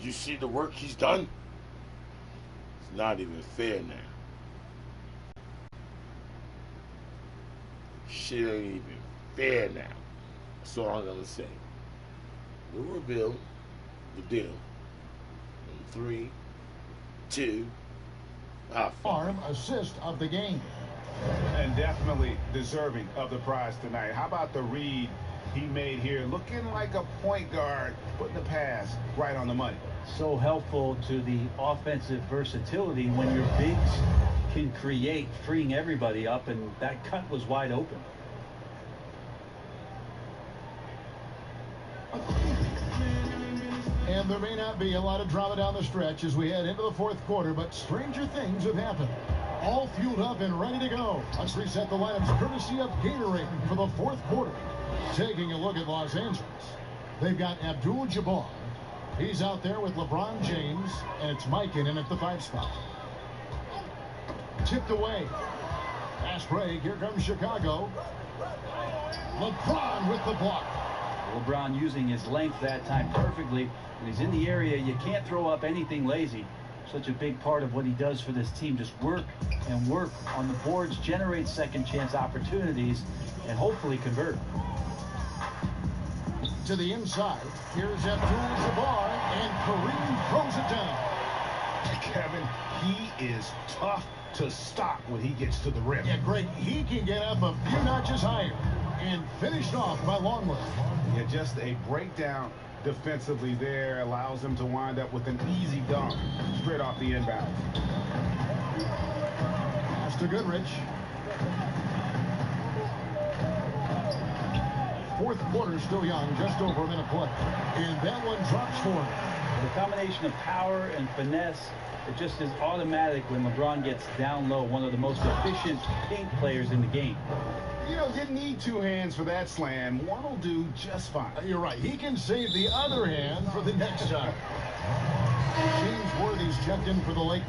You see the work he's done? It's not even fair now. Shit ain't even fair now. That's all I'm gonna say. We'll reveal the deal in 3, 2, arm assist of the game. And definitely deserving of the prize tonight. How about the read he made here? Looking like a point guard, putting the pass right on the money. So helpful to the offensive versatility when your bigs can create, freeing everybody up, and that cut was wide open. And there may not be a lot of drama down the stretch as we head into the fourth quarter, but stranger things have happened. All fueled up and ready to go. Let's reset the lineups courtesy of Gatorade for the fourth quarter. Taking a look at Los Angeles, they've got Abdul-Jabbar. He's out there with LeBron James, and it's Mikan in at the 5 spot. Tipped away. Pass break. Here comes Chicago. LeBron with the block. LeBron using his length that time perfectly. When he's in the area, you can't throw up anything lazy. Such a big part of what he does for this team. Just work and work on the boards, generate second chance opportunities, and hopefully convert. To the inside, here's Abdul-Jabbar, and Kareem throws it down. Kevin, he is tough to stop when he gets to the rim. Yeah, great. He can get up a few notches higher and finished off by Longley. Yeah, just a breakdown defensively there allows him to wind up with an easy dunk straight off the inbound. Pass to Goodrich. Fourth quarter still young, just over a minute play. And that one drops for him. The combination of power and finesse, it just is automatic when LeBron gets down low. One of the most efficient paint players in the game. You know, didn't need 2 hands for that slam. One will do just fine. You're right. He can save the other hand for the next time. James Worthy's checked in for the Lakers.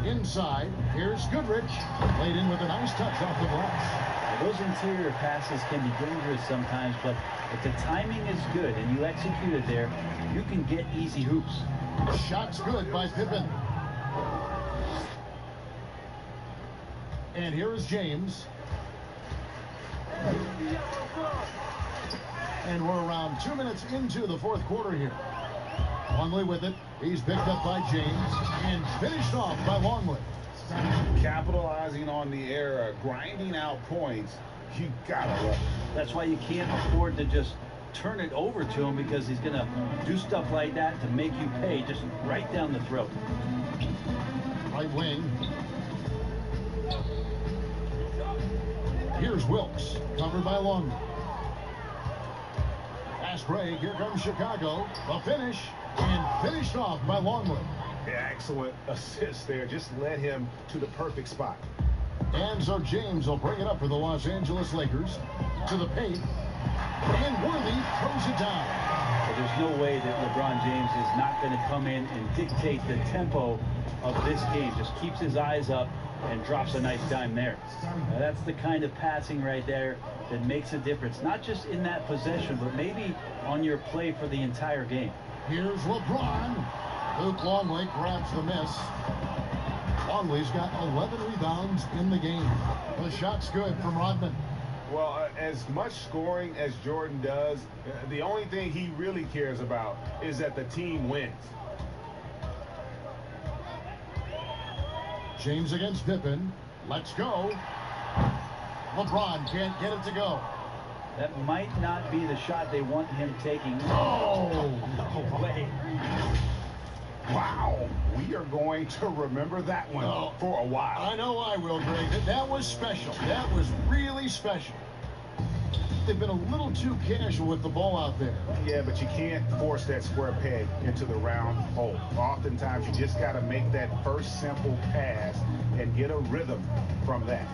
Inside, here's Goodrich. Laid in with a nice touch off the glass. Those interior passes can be dangerous sometimes, but if the timing is good and you execute it there, you can get easy hoops. Shot's good by Pippen. And here is James. And we're around 2 minutes into the fourth quarter here. Longley with it. He's picked up by James and finished off by Longley. Capitalizing on the error, grinding out points. You gotta love it. That's why you can't afford to just turn it over to him, because he's going to do stuff like that to make you pay just right down the throat. Right wing. Here's Wilkes, covered by Longley. Pass break. Here comes Chicago. The finish, and finished off by Longley. Yeah, excellent assist there. Just led him to the perfect spot. And so James will bring it up for the Los Angeles Lakers. To the paint. And Worthy throws it down. So there's no way that LeBron James is not going to come in and dictate the tempo of this game. Just keeps his eyes up and drops a nice dime there. Now that's the kind of passing right there that makes a difference. Not just in that possession, but maybe on your play for the entire game. Here's LeBron. Luke Longley grabs the miss. Longley's got 11 rebounds in the game. The shot's good from Rodman. Well, as much scoring as Jordan does, the only thing he really cares about is that the team wins. James against Pippen. Let's go. LeBron can't get it to go. That might not be the shot they want him taking. Oh, no way. Wow, we are going to remember that one for a while. I know I will, Greg. That was special. That was really special. They've been a little too casual with the ball out there. Yeah, but you can't force that square peg into the round hole. Oftentimes, you just got to make that first simple pass and get a rhythm from that.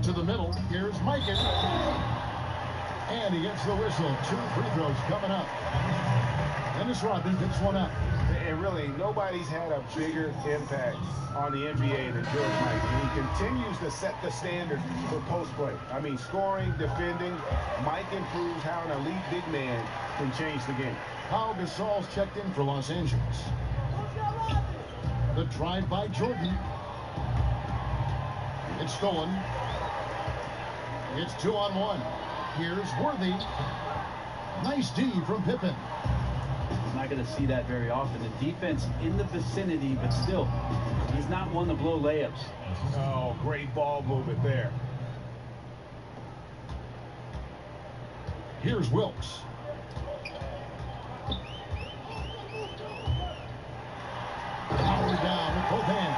To the middle, here's Mikan. And he gets the whistle. 2 free throws coming up. Dennis Rodman picks one up. And really, nobody's had a bigger impact on the NBA than George Mikan. And he continues to set the standard for post play. I mean, scoring, defending. Mikan proves how an elite big man can change the game. Pau Gasol's checked in for Los Angeles. The drive by Jordan. It's stolen. It's 2-on-1. Here's Worthy. Nice D from Pippen. He's not going to see that very often. The defense in the vicinity, but still, he's not one to blow layups. Oh, great ball movement there. Here's Wilkes. Power down with both hands.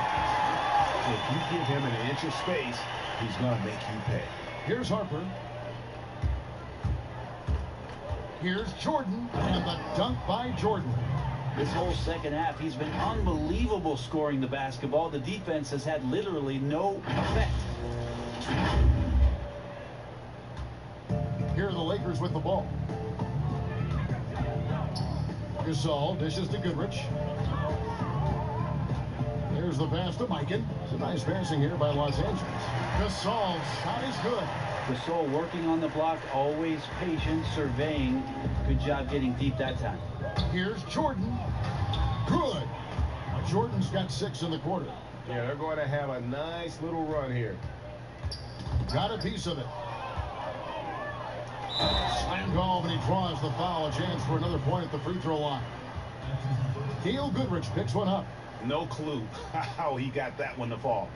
If you give him an inch of space, he's going to make you pay. Here's Harper. Here's Jordan, and the dunk by Jordan. This whole second half, he's been unbelievable scoring the basketball. The defense has had literally no effect. Here are the Lakers with the ball. Gasol dishes to Goodrich. There's the pass to Mikan. It's a nice passing here by Los Angeles. Gasol's shot is good. Gasol working on the block, always patient, surveying. Good job getting deep that time. Here's Jordan. Good. Jordan's got 6 in the quarter. Yeah, they're going to have a nice little run here. Got a piece of it. Slammed home, and he draws the foul. A chance for another point at the free throw line. Keel Goodrich picks one up. No clue how he got that one to fall.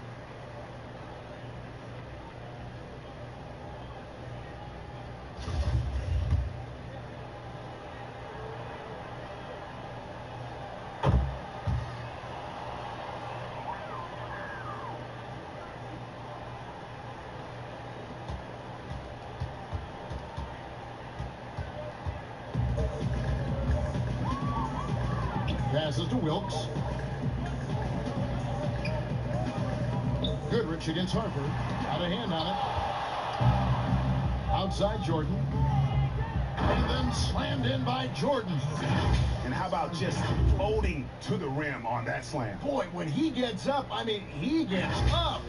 Passes to Wilkes. Goodrich against Harper. Got a hand on it. Outside Jordan. And then slammed in by Jordan. And how about just floating to the rim on that slam? Boy, when he gets up, I mean, he gets up.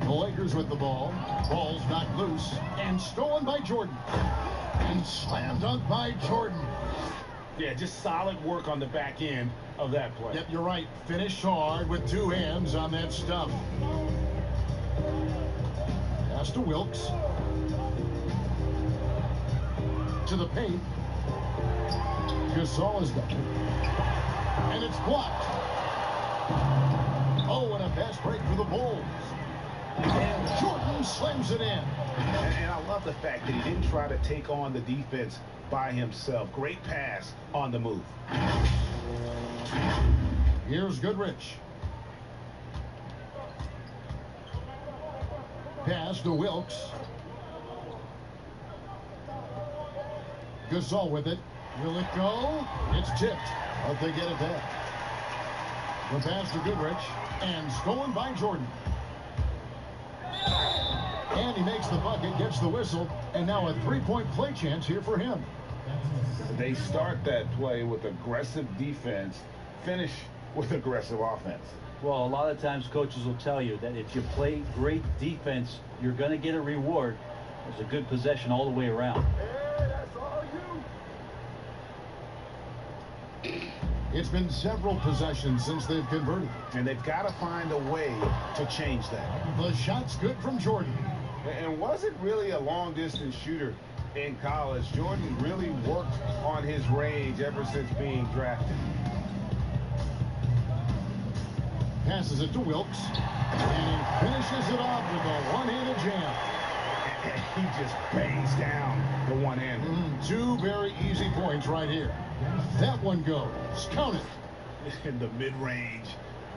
The Lakers with the ball. Ball's knocked loose and stolen by Jordan. And slam dunk by Jordan. Yeah, just solid work on the back end of that play. Yep, you're right. Finish hard with 2 hands on that stuff. Pass to Wilkes. To the paint. Gasol is done. And it's blocked. Oh, and a fast break for the Bulls. And Jordan slams it in. And I love the fact that he didn't try to take on the defense by himself. Great pass on the move. Here's Goodrich. Pass to Wilkes. Gasol with it. Will it go? It's tipped. But they get it back. The pass to Goodrich. And stolen by Jordan. And he makes the bucket, gets the whistle, and now a 3-point play chance here for him. They start that play with aggressive defense, finish with aggressive offense. Well, a lot of times coaches will tell you that if you play great defense, you're going to get a reward. There's a good possession all the way around. It's been several possessions since they've converted. And they've got to find a way to change that. The shot's good from Jordan. And wasn't really a long-distance shooter in college. Jordan really worked on his range ever since being drafted. Passes it to Wilkes. And he finishes it off with a one-handed jam. He just bangs down the one-hand. 2 very easy points right here. That one goes. Count it. In the mid-range.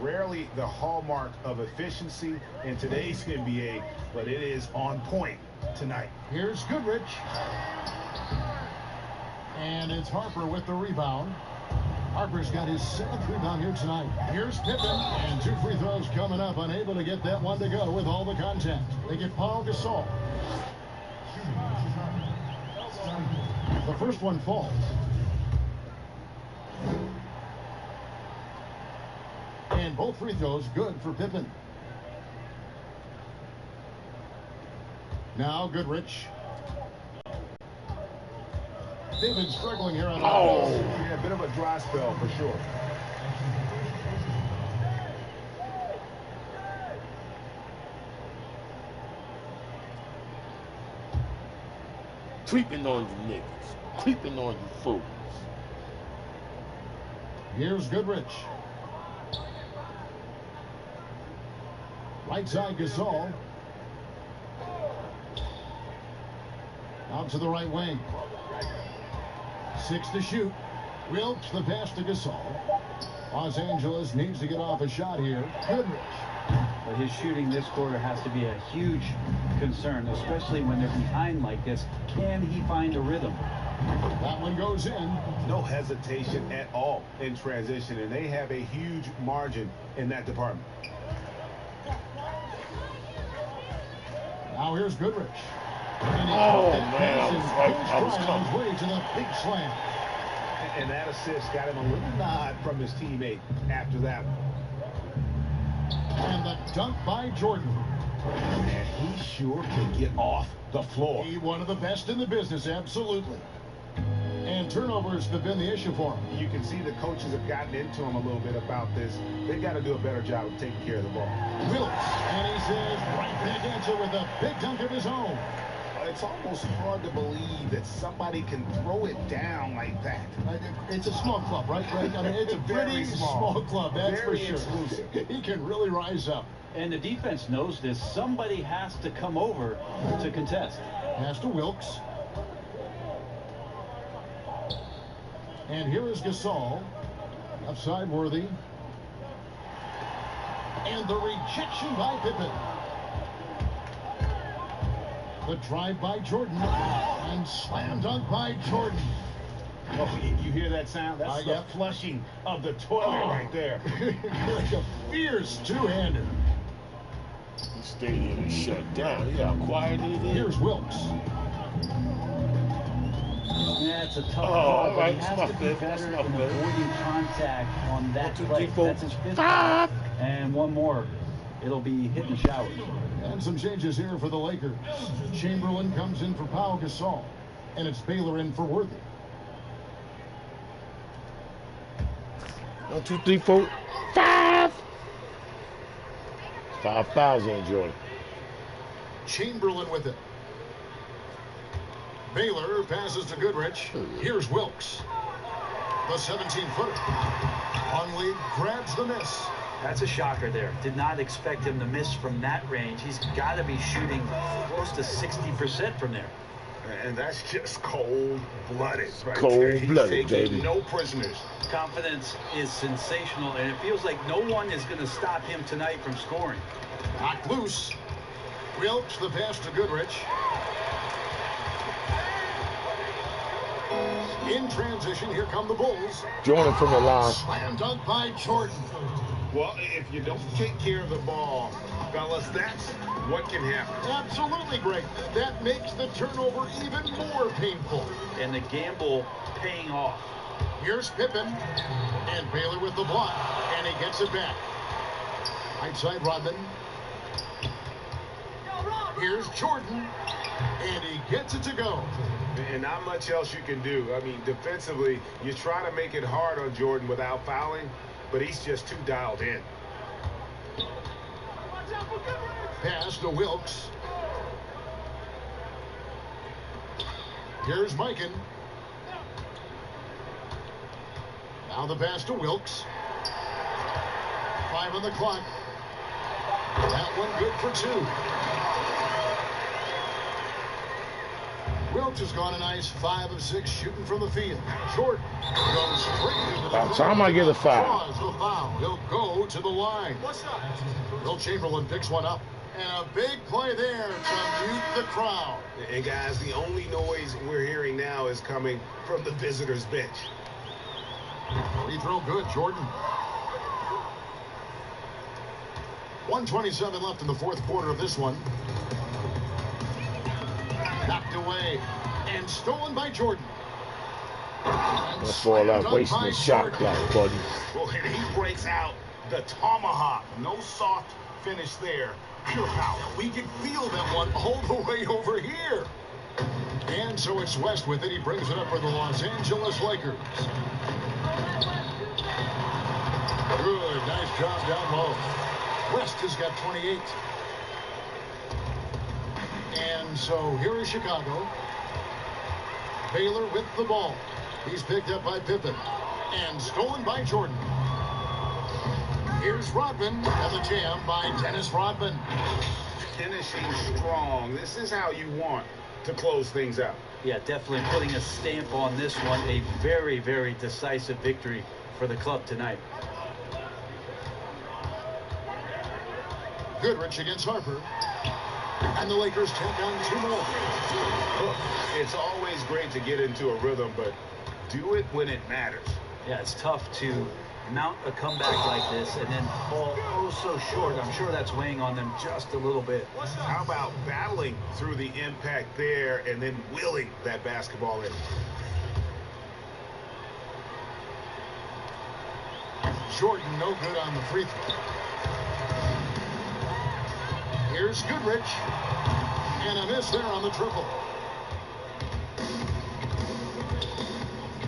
Rarely the hallmark of efficiency in today's NBA, but it is on point tonight. Here's Goodrich. And it's Harper with the rebound. Harper's got his 7th rebound here tonight. Here's Pippen, and 2 free throws coming up. Unable to get that one to go with all the contact. They get Pau Gasol. The first one falls. both free throws good for Pippen. Now Goodrich. They've been struggling here on offense. Yeah, a bit of a dry spell for sure. Creeping on you niggas. Creeping on you fools. Here's Goodrich. Right side Gasol. Out to the right wing. 6 to shoot. Wilkes the pass to Gasol. Los Angeles needs to get off a shot here. Goodrich. But his shooting this quarter has to be a huge concern, especially when they're behind like this. Can he find a rhythm? That one goes in. No hesitation at all in transition, and they have a huge margin in that department. Now here's Goodrich. Oh, man, I was on his way to the big slam. And that assist got him a little nod from his teammate after that one. And the dunk by Jordan. And he sure can get off the floor. He one of the best in the business, absolutely. And turnovers have been the issue for him. You can see the coaches have gotten into him a little bit about this. They've got to do a better job of taking care of the ball. Wilkes, and he says right back at you with a big dunk of his own. It's almost hard to believe that somebody can throw it down like that. It's a small club, right? I mean, it's a pretty small club, that's Very for sure. exclusive. He can really rise up. And the defense knows this. Somebody has to come over to contest. Pass to Wilkes. And here is Gasol. Left side Worthy. And the rejection by Pippen. The drive by Jordan. And slam dunk by Jordan. Oh, you hear that sound? That's the flushing of the toilet right there. Like a fierce two-hander. The stadium is shut down. Yeah, how quiet it is. Here's Wilkes. Yeah, it's a tough call, but right. he has to be better in avoiding contact on that play. That's his 5th foul. And one more. It'll be hitting the showers. And some changes here for the Lakers. Chamberlain comes in for Pau Gasol. And it's Baylor in for Worthy. 1, 2, 3, 4, 5. 5 fouls on Jordan. Chamberlain with it. Baylor passes to Goodrich. Here's Wilkes. The 17-footer. Conley grabs the miss. That's a shocker there. Did not expect him to miss from that range. He's got to be shooting close to 60% from there. And that's just cold-blooded right Cold-blooded, baby. No prisoners. Confidence is sensational, and it feels like no one is going to stop him tonight from scoring. Knocked loose. Wilkes the pass to Goodrich. In transition, here come the Bulls. Jordan from the line. Slam dunk by Jordan. Well, if you don't take care of the ball, fellas, that's what can happen. Absolutely great. That makes the turnover even more painful. And the gamble paying off. Here's Pippen. And Baylor with the block. And he gets it back. Right side Rodman. Here's Jordan. And he gets it to go. And not much else you can do. I mean, defensively, you try to make it hard on Jordan without fouling, but he's just too dialed in. Pass to Wilkes. Here's Mikan. Now the pass to Wilkes. 5 on the clock. That one good for 2. Wilkes has gone a nice 5 of 6 shooting from the field. Jordan goes straight into the By the time I get a foul. draws the foul. He'll go to the line. What's up? Will Chamberlain picks one up. And a big play there to mute the crowd. And guys, the only noise we're hearing now is coming from the visitors' bench. Free throw good, Jordan. 1:27 left in the 4th quarter of this one. Knocked away and stolen by Jordan. That's all out wasting the shot clock, buddy. Well, and he breaks out The tomahawk. No soft finish there. Pure power. We can feel that one all the way over here. And so it's West with it. He brings it up for the Los Angeles Lakers. Good, nice job down low. West has got 28. And so here is Chicago. Baylor with the ball. He's picked up by Pippen. And stolen by Jordan. Here's Rodman, and the jam by Dennis Rodman. Finishing strong. This is how you want to close things out. Yeah, definitely putting a stamp on this one. A very, very decisive victory for the club tonight. Goodrich against Harper. And the Lakers take on 2 more. Look, it's always great to get into a rhythm, but do it when it matters. Yeah, it's tough to mount a comeback like this and then fall oh so short. I'm sure that's weighing on them just a little bit. How about battling through the impact there and then willing that basketball in? Jordan no good on the free throw. Here's Goodrich. And a miss there on the triple.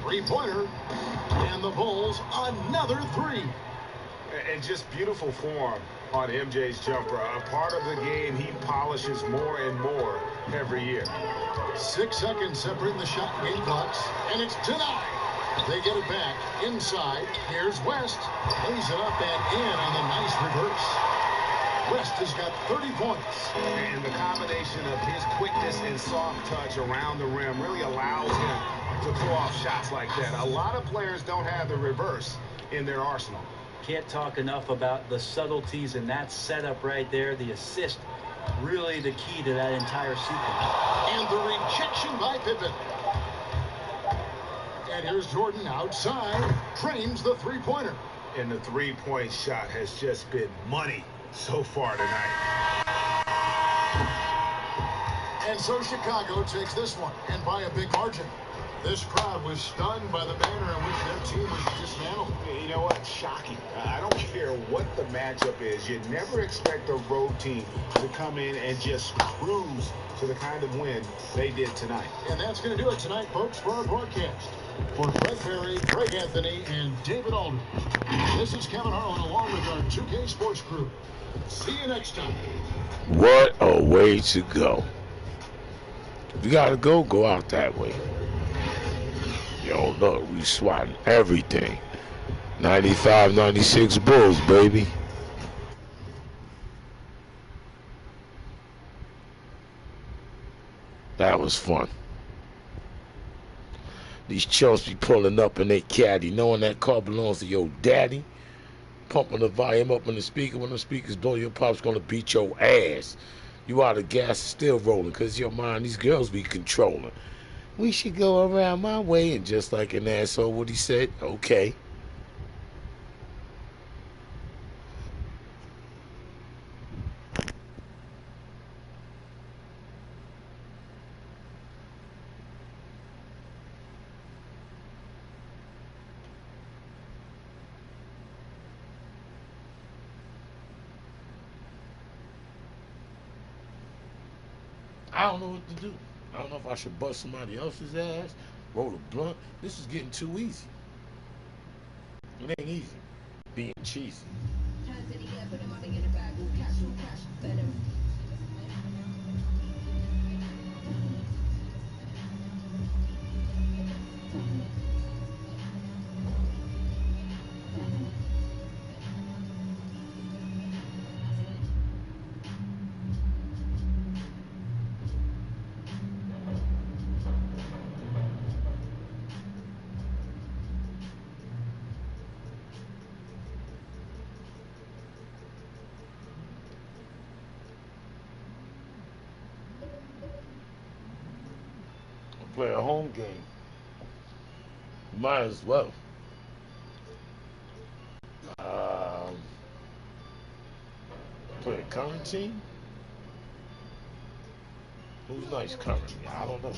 3-pointer. And the Bulls another 3. And just beautiful form on MJ's jumper. A part of the game he polishes more and more every year. 6 seconds separating the shot and game clocks. And it's denied. They get it back inside. Here's West. Lays it up and in on the nice reverse. West has got 30 points. And the combination of his quickness and soft touch around the rim really allows him to throw off shots like that. A lot of players don't have the reverse in their arsenal. Can't talk enough about the subtleties in that setup right there. The assist, really the key to that entire sequence. And the rejection by Pippen. And here's Jordan outside. Frames the 3-pointer. And the three-point shot has just been money so far tonight. And so Chicago takes this one, and by a big margin. This crowd was stunned by the manner in which their team was dismantled. You know what? Shocking. I don't care what the matchup is. You never expect a road team to come in and just cruise to the kind of win they did tonight. And that's going to do it tonight, folks, for our broadcast. For Fred Perry, Craig Anthony, and David Aldridge, this is Kevin Harlan along with our 2K Sports crew. See you next time. What a way to go. If you gotta go, go out that way. Yo, look, we swatting everything. 95, 96 Bulls, baby. That was fun. These chumps be pulling up in their caddy, knowing that car belongs to your daddy. Pumping the volume up on the speaker. When the speakers blow, your pop's gonna beat your ass. You out of gas, still rolling, because your mind, these girls be controlling. We should go around my way. And just like an asshole, what he said, okay. I don't know what to do. I don't know if I should bust somebody else's ass, roll a blunt. This is getting too easy. It ain't easy being cheesy. Play a home game. Might as well. Play a current team? Who's nice currently? I don't know.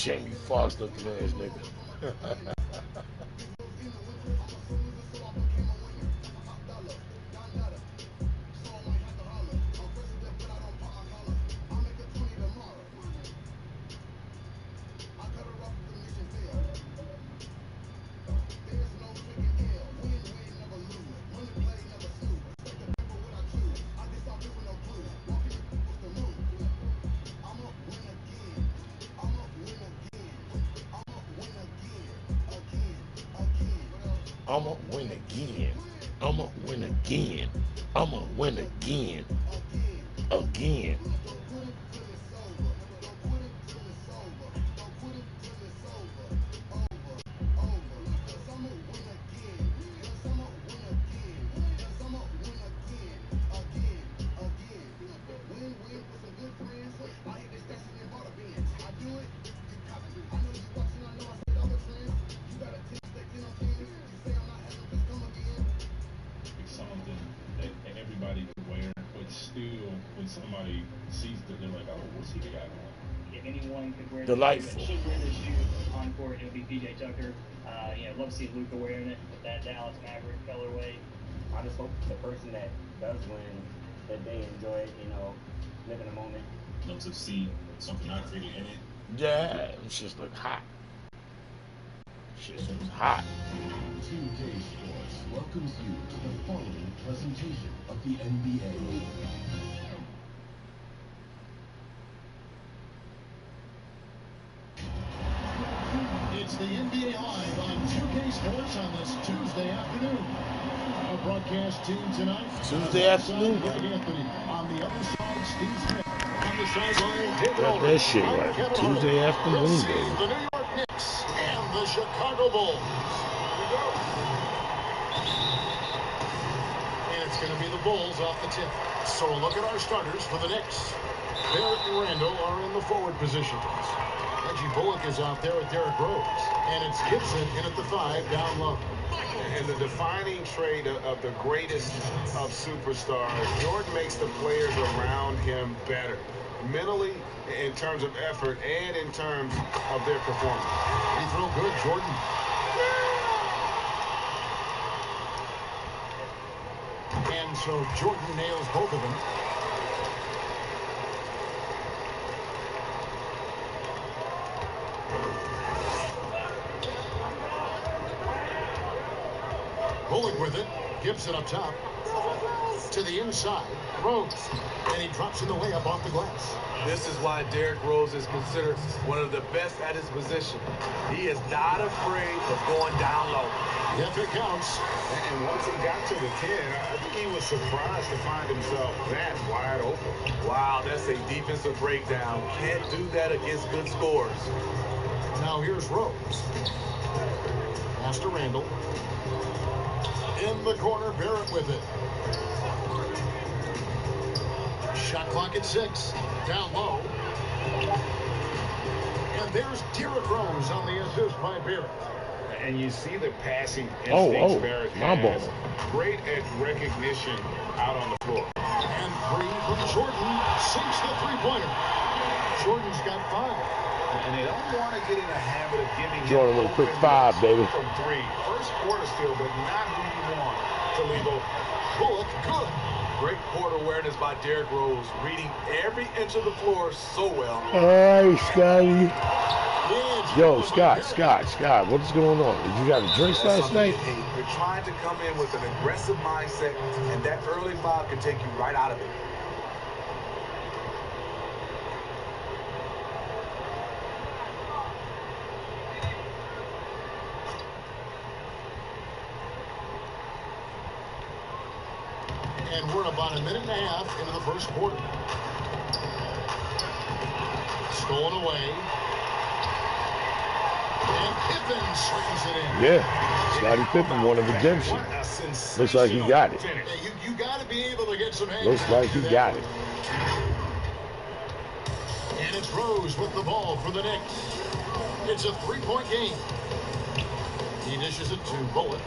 Jamie Foxx looking ass nigga. I'ma win again. I'ma win again. I'ma win again. Again. Somebody sees that, they're like, oh, what's he got on? If anyone could wear Delightful. should wear this shoe on court, it would be PJ Tucker. Love to see Luka wearing it with that Dallas Maverick colorway. I just hope the person that does win, that they enjoy it, live in the moment. Love to see something I created in it. Yeah, it just look hot. Shit was hot. 2K Sports welcomes you to the following presentation of the NBA. It's the NBA Live on 2K Sports on this Tuesday afternoon. Our broadcast team tonight. Tuesday afternoon. Greg Anthony. On the other side, Steve Smith. On the sideline, David Got Aldridge. that shit I'm right. Kevin Tuesday Harlan. afternoon, We'll see baby. the New York Knicks and the Chicago Bulls. And it's going to be the Bulls off the tip. So look at our starters for the Knicks. Barrett and Randall are in the forward positions. Reggie Bullock is out there with Derrick Rose. And it's Gibson in at the 5 down low. And the defining trait of the greatest of superstars, Jordan makes the players around him better. Mentally, in terms of effort, and in terms of their performance. He threw good, Jordan. And so Jordan nails both of them. Bullock with it. Gibson up top. To the inside. Rose. And he drops in the layup off the glass. This is why Derrick Rose is considered one of the best at his position. He is not afraid of going down low. If it counts. And once he got to the 10, I think he was surprised to find himself that wide open. Wow, that's a defensive breakdown. Can't do that against good scores. Now here's Rose. Pass to Randall. In the corner, Barrett with it. Shot clock at 6. Down low. And there's Derrick Rose on the assist by Barrett. And you see the passing instincts Barrett my ball. has. Great at recognition out on the floor. And 3 from Jordan. Sinks the three-pointer. Jordan's got 5. And they don't want to get in a habit of giving Jordan him with a quick open 5, baby. from 3. First quarter still, but not who you want to leave open. Bullock, good. Great court awareness by Derrick Rose, reading every inch of the floor so well. Hey, Scotty. Yeah, Yo, Scott, what is going on? Did you got a drink last night? You're trying to come in with an aggressive mindset, and that early foul can take you right out of it. And we're about a minute and a half into the first quarter. Stolen away. And Pippen swings it in. Yeah, Scottie Pippen won a redemption. Looks like he got it. Yeah, you got to be able to get some hands. Looks like he got it. And it's Rose with the ball for the Knicks. It's a three-point game. He dishes it to Bullock.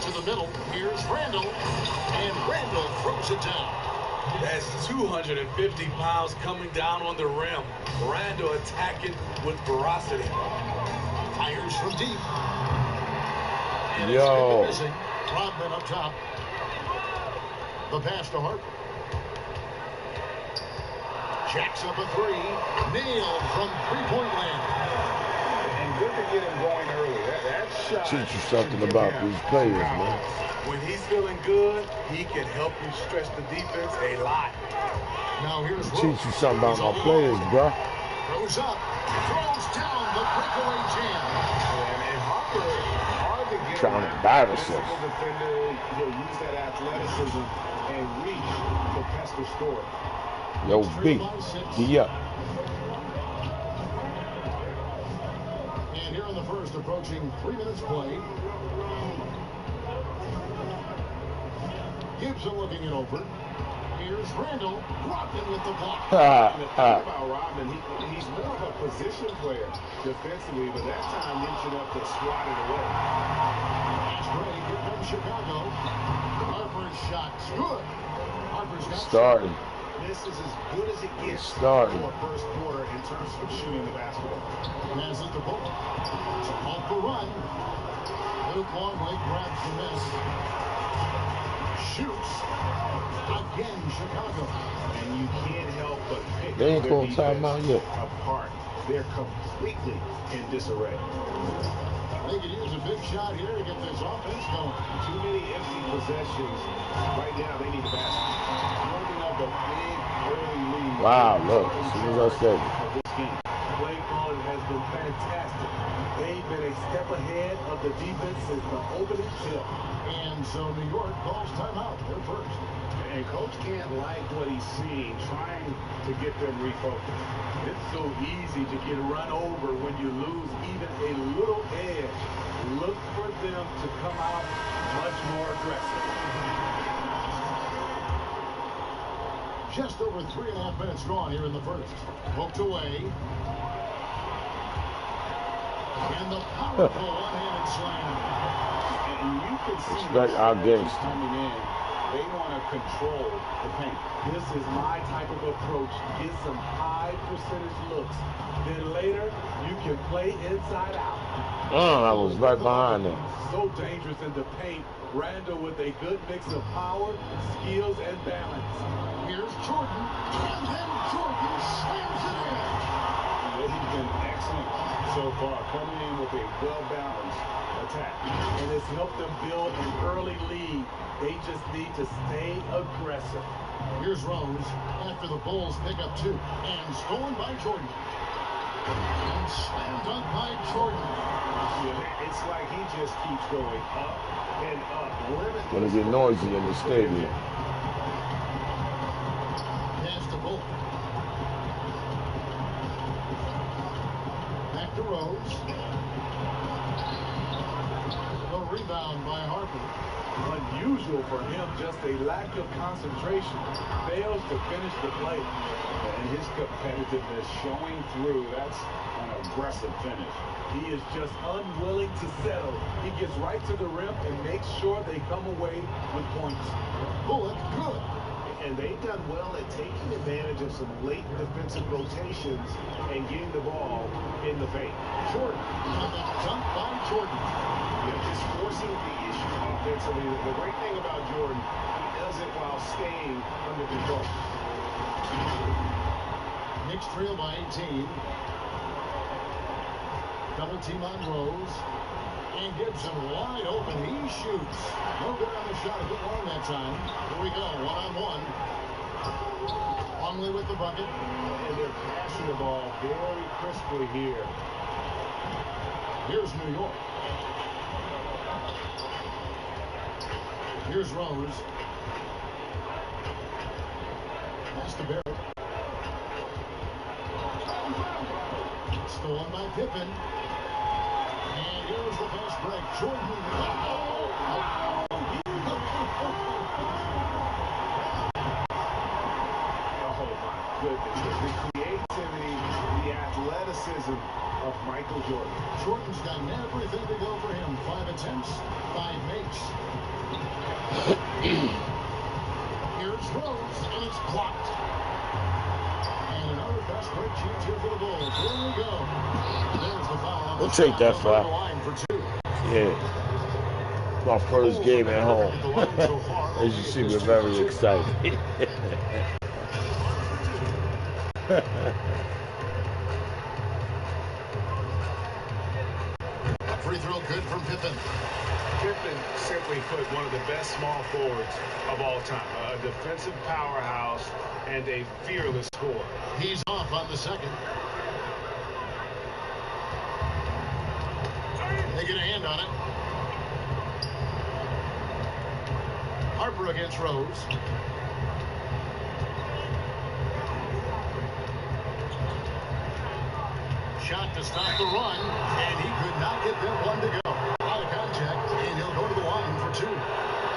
To the middle. Here's Randall. And Randall throws it down. That's 250 pounds coming down on the rim. Randall attacking with ferocity. Fires from deep. And Yo. it's missing. Rodman up top. The pass to Harper. Jacks up a three. Nailed from three-point land. And good to get him going early. That shot. Teach you something about these players, man. When he's feeling good, he can help you stretch the defense a lot. Now here's Teach you something about my players, bro. Goes up. Throws down the breakaway jam. And Harper, hard to get Trying to around. embarrass him. Physical defender, he'll use that athleticism and reach to pester score. Yo, B, D up. And here in the first, approaching 3 minutes play. Gibson looking it over. Here's Randall. Rodman with the block. The thing about Rodman, he's more of a position player defensively, but that time reaching up to swat it away. That's great. Here comes Chicago. Harper's shot's good. Harper's got Starting. This is as good as it gets Starting. for first quarter in terms of shooting the basketball. Has it the ball. It's a call for run. Luke Longley grabs the miss. Shoots. Again, Chicago. And you can't help but pick They ain't their called defense timeout yet. apart. They're completely in disarray. They could use a big shot here to get this offense going. Too many empty possessions. Right now, they need a basket. Holding up a big early lead. Wow, look, as soon as I said it. Of this game. Play calling has been fantastic. They've been a step ahead of the defense since the opening tip. And so New York calls timeout. They're first. And coach can't like what he's seeing, trying to get them refocused. It's so easy to get run over when you lose even a little edge. Look for them to come out much more aggressive. Just over 3.5 minutes gone here in the first. Poked away. And the powerful one-handed slam. And you can see Respect our gangster. coming in. They want to control the paint. This is my type of approach. Get some high percentage looks. Then later, you can play inside out. I was right behind them. So dangerous in the paint. Randall with a good mix of power, skills, and balance. Here's Jordan. And then Jordan slams it in. He's been excellent so far, coming in with a well-balanced attack. And it's helped them build an early lead. They just need to stay aggressive. Here's Rose after the Bulls pick up 2. And stolen by Jordan. And slam dunk by Jordan. Yeah, it's like he just keeps going up and up. Gonna get noisy in the stadium. Pass to Bull. Back to Rose. The rebound by Harper. Unusual for him, just a lack of concentration. Fails to finish the play. And his competitiveness showing through. That's an aggressive finish. He is just unwilling to settle. He gets right to the rim and makes sure they come away with points. Bullock, good. And they've done well at taking advantage of some late defensive rotations and getting the ball in the paint. Jordan. And the dunk by Jordan. Just forcing the issue offensively. The great thing about Jordan, he does it while staying under control. Knicks trail by 18. Double team on Rose. And Gibson wide open. He shoots. No good on the shot. A bit long that time. Here we go. One-on-one. Longley with the bucket. And they're passing the ball very crisply here. Here's New York. Here's Rose. Pass to Barrett. Stolen by Pippen. And here's the fast break. Jordan. Oh my goodness. The creativity, the athleticism of Michael Jordan. Jordan's done everything to go for him. 5 attempts, 5 makes. Here's Rose, and it's blocked. And another fast break change here for the Bulls. Here we go. There's the foul. We'll take that foul. Line for 2. Yeah. My first game at home. As you see, we're very excited. Free throw good from Pippen. Pippen, simply put, one of the best small forwards of all time. A defensive powerhouse and a fearless scorer. He's off on the second. They get a hand on it. Harper against Rose. Shot to stop the run, and he could not get that one to go. Out of contact, and he'll go to the line for 2.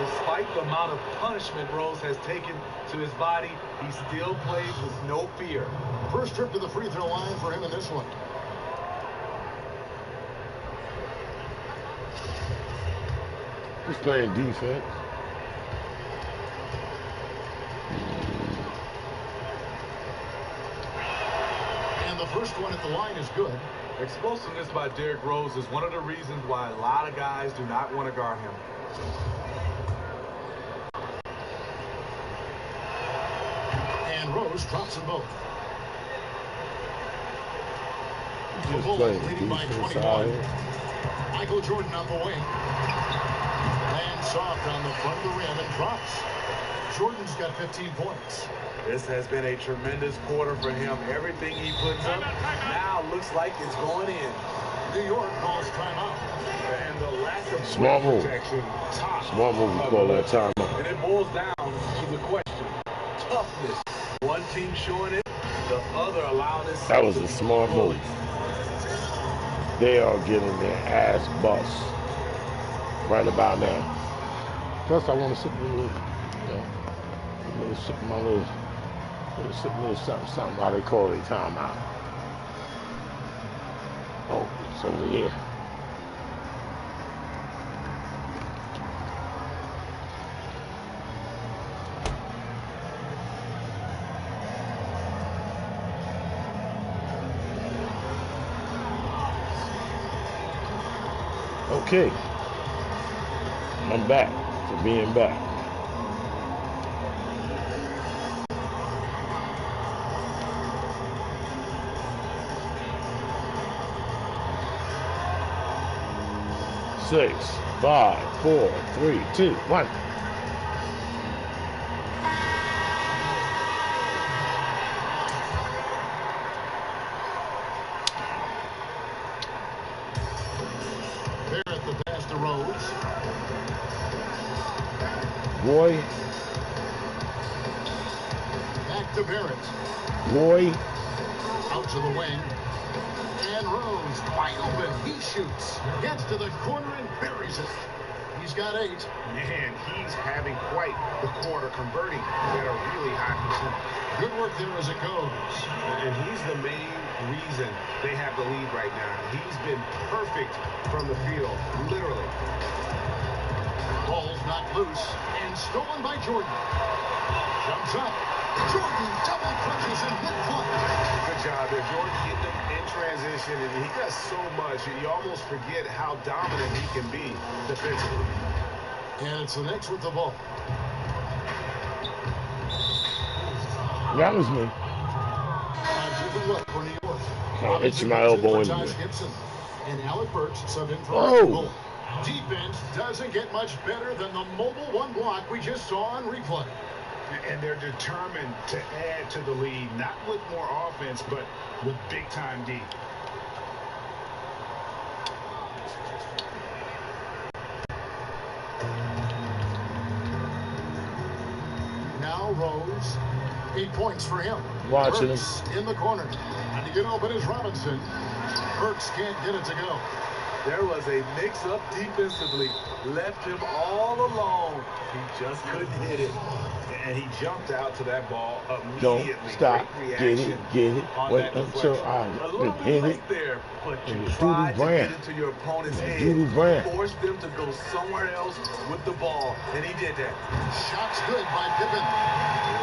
Despite the amount of punishment Rose has taken to his body, he still plays with no fear. First trip to the free throw line for him in this one. He's playing defense. And the first one at the line is good. Explosiveness by Derrick Rose is one of the reasons why a lot of guys do not want to guard him. And Rose drops them both. Just playing defense. Michael Jordan on the wing. Lands soft on the front of the rim and drops. Jordan's got 15 points. This has been a tremendous quarter for him. Everything he puts up now looks like it's going in. New York calls timeout. And the lack of small move. Small move, we call that timeout. And it boils down to the question. Toughness. One team showing it, the other allowing it. That was a smart move. They are getting their ass bust right about now. Plus, I want to sip a little, sip my little something while they call it timeout. Oh, it's over here. Okay, I'm back for being back. Six, 5, 4, 3, 2, 1. Boy. Back to Barrett. Boy. Out to the wing. And Rose wide open. He shoots. Gets to the corner and buries it. He's got 8. Man, he's having quite the quarter, converting at a really high percentage. Good work there as it goes. And he's the main reason they have the lead right now. He's been perfect from the field, literally. Ball's knocked loose and stolen by Jordan. Jumps up. Jordan double crunches in mid-flight. Good job there. Jordan getting him in transition, and he does so much. You almost forget how dominant he can be defensively. And it's the Knicks with the ball. That was me. Different look for New York. Can't itch my elbow in there. And Alec Burks sub in for oh. Defense doesn't get much better than the mobile one block we just saw on replay. And they're determined to add to the lead, not with more offense, but with big-time D. Now Rose, 8 points for him. Watching Burks in the corner. And to get open is Robinson. Burks can't get it to go. There was a mix-up defensively. Left him all alone. He just couldn't hit it. And he jumped out to that ball Don't immediately. stop. Great Get reaction it, get it. on Wait that until deflection. I A little bit hit it. late there, but And you the tried Doodoo to get Brand. into your opponent's That head. Doodoo Brand. Force them to go somewhere else with the ball, and he did that. Shots good by Pippen.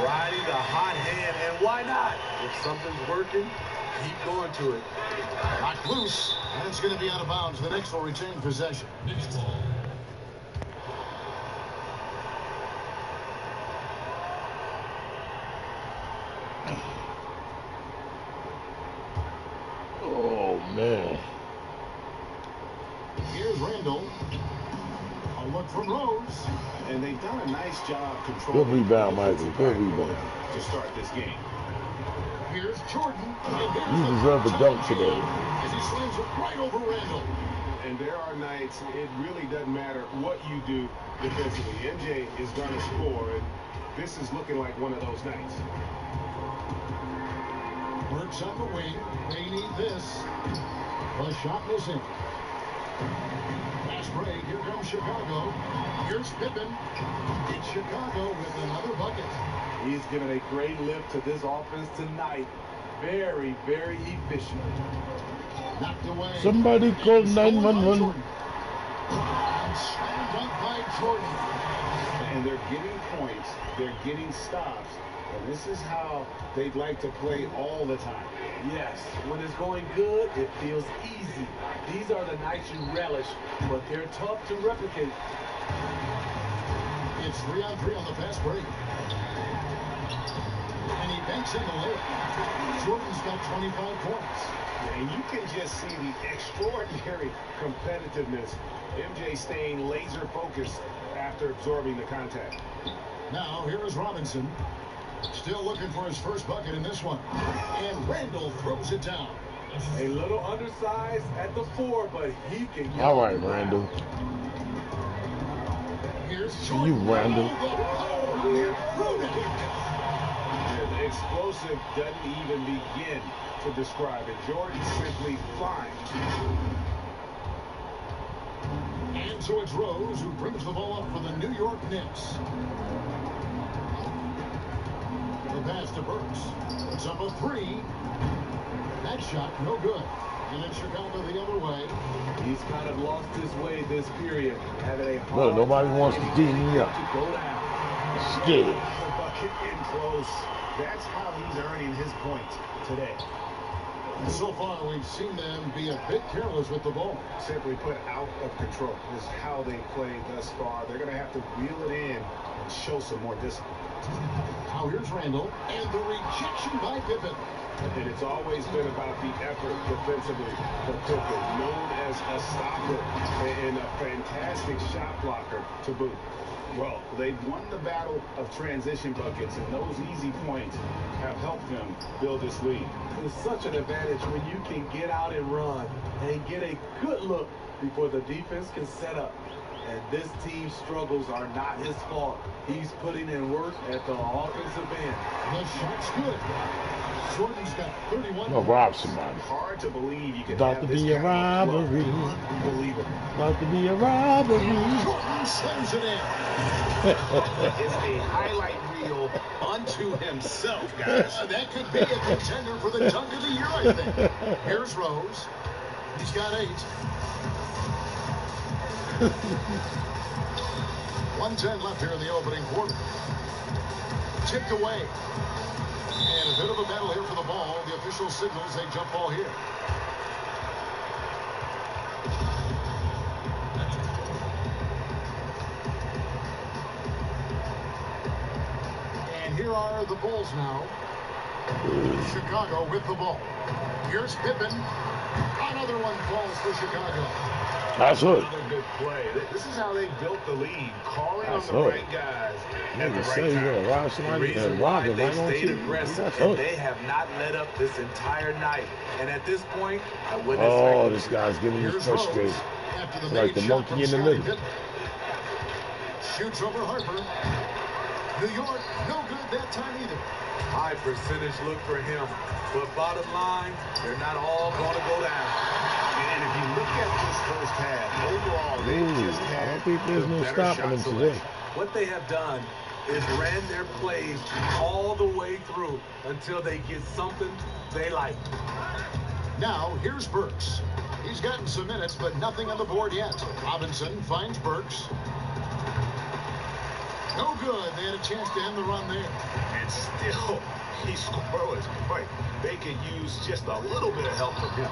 Riding the hot hand, and why not? If something's working, keep going to it. Knocked loose, and it's going to be out of bounds. The Knicks will retain possession. Oh, man. Here's Randall. A look from Rose. And they've done a nice job Good controlling rebound, the Michael. offensive Good backboard rebound. to start this game. Here's Jordan. And here's You the deserve a third dunk time today. As he slams it right over Randall. And there are nights it really doesn't matter what you do defensively. MJ is going to score, and this is looking like one of those nights. Burks on the wing. They need this. The shot missing. Fast break. Here comes Chicago. Here's Pippen. It's Chicago with another bucket. He's given a great lift to this offense tonight. Very, very efficient. Knocked away. Somebody call 911. And slam dunk by Jordan. And they're getting points. They're getting stops. And this is how they'd like to play all the time. Yes, when it's going good, it feels easy. These are the nights you relish, but they're tough to replicate. It's 3-on-3 on the fast break. And he banks in the layup. Jordan's got 25 points. And you can just see the extraordinary competitiveness. MJ staying laser focused after absorbing the contact. Now, here is Robinson. Still looking for his first bucket in this one. And Randall throws it down. A little undersized at the 4, but he can get All on right, the ground. Randall. Here's See you, Randall. The explosive doesn't even begin to describe it. Jordan's simply flying. And so it's Rose who brings the ball up for the New York Knicks. The pass to Burks. It's up a 3. That shot, no good. And it's Chicago the other way. He's kind of lost his way this period. Having a hard Look, nobody time wants to getting D me up. to go down. Scared. The bucket in close. That's how he's earning his points today. And so far, we've seen them be a bit careless with the ball. Simply put, out of control is how they played thus far. They're going to have to reel it in and show some more discipline. Now here's Randall. And the rejection by Pippen. And it's always been about the effort defensively for Pippen, known as a stopper and a fantastic shot blocker to boot. Well, they've won the battle of transition buckets, and those easy points have helped them build this lead. It's such an advantage when you can get out and run and get a good look before the defense can set up. And this team's struggles are not his fault. He's putting in work at the offensive end. The shot's good. Jordan's got 31. I'm gonna rob somebody. Hard to believe you can About have to this be a kind of flow. robbery. Unbelievable. About to be a robbery. Jordan slams it in. It's a highlight reel unto himself, guys. That could be a contender for the dunk of the year, I think. Here's Rose. He's got 8. 1:10 left here in the opening quarter. Tipped away. And a bit of a battle here for the ball. The official signals a jump ball here. And here are the Bulls now. Chicago with the ball. Here's Pippen. Another one falls for Chicago. That's hood. Another good play. This is how they built the lead, calling That's on the hood. right guys at Nigga the say right you time. gonna rob The somebody reason and rob why them they right on stayed TV. aggressive That's and hood. they have not let up this entire night. And at this point, I wouldn't Oh, expect this guy's getting me Here's frustrated. Rose. After the Like made the shot monkey from in the Scottie middle. Pippen. Shoots over Harper. New York, no good that time either. high percentage look for him. But bottom line, they're not all going to go down. And if you look at this first half, overall, they just had I don't think there's no better stopping them shot today. selection. What they have done is ran their plays all the way through until they get something they like. Now, here's Burks. He's gotten some minutes, but nothing on the board yet. Robinson finds Burks. No good. They had a chance to end the run there. And still, he's scoreless. Right. They could use just a little bit of help from him.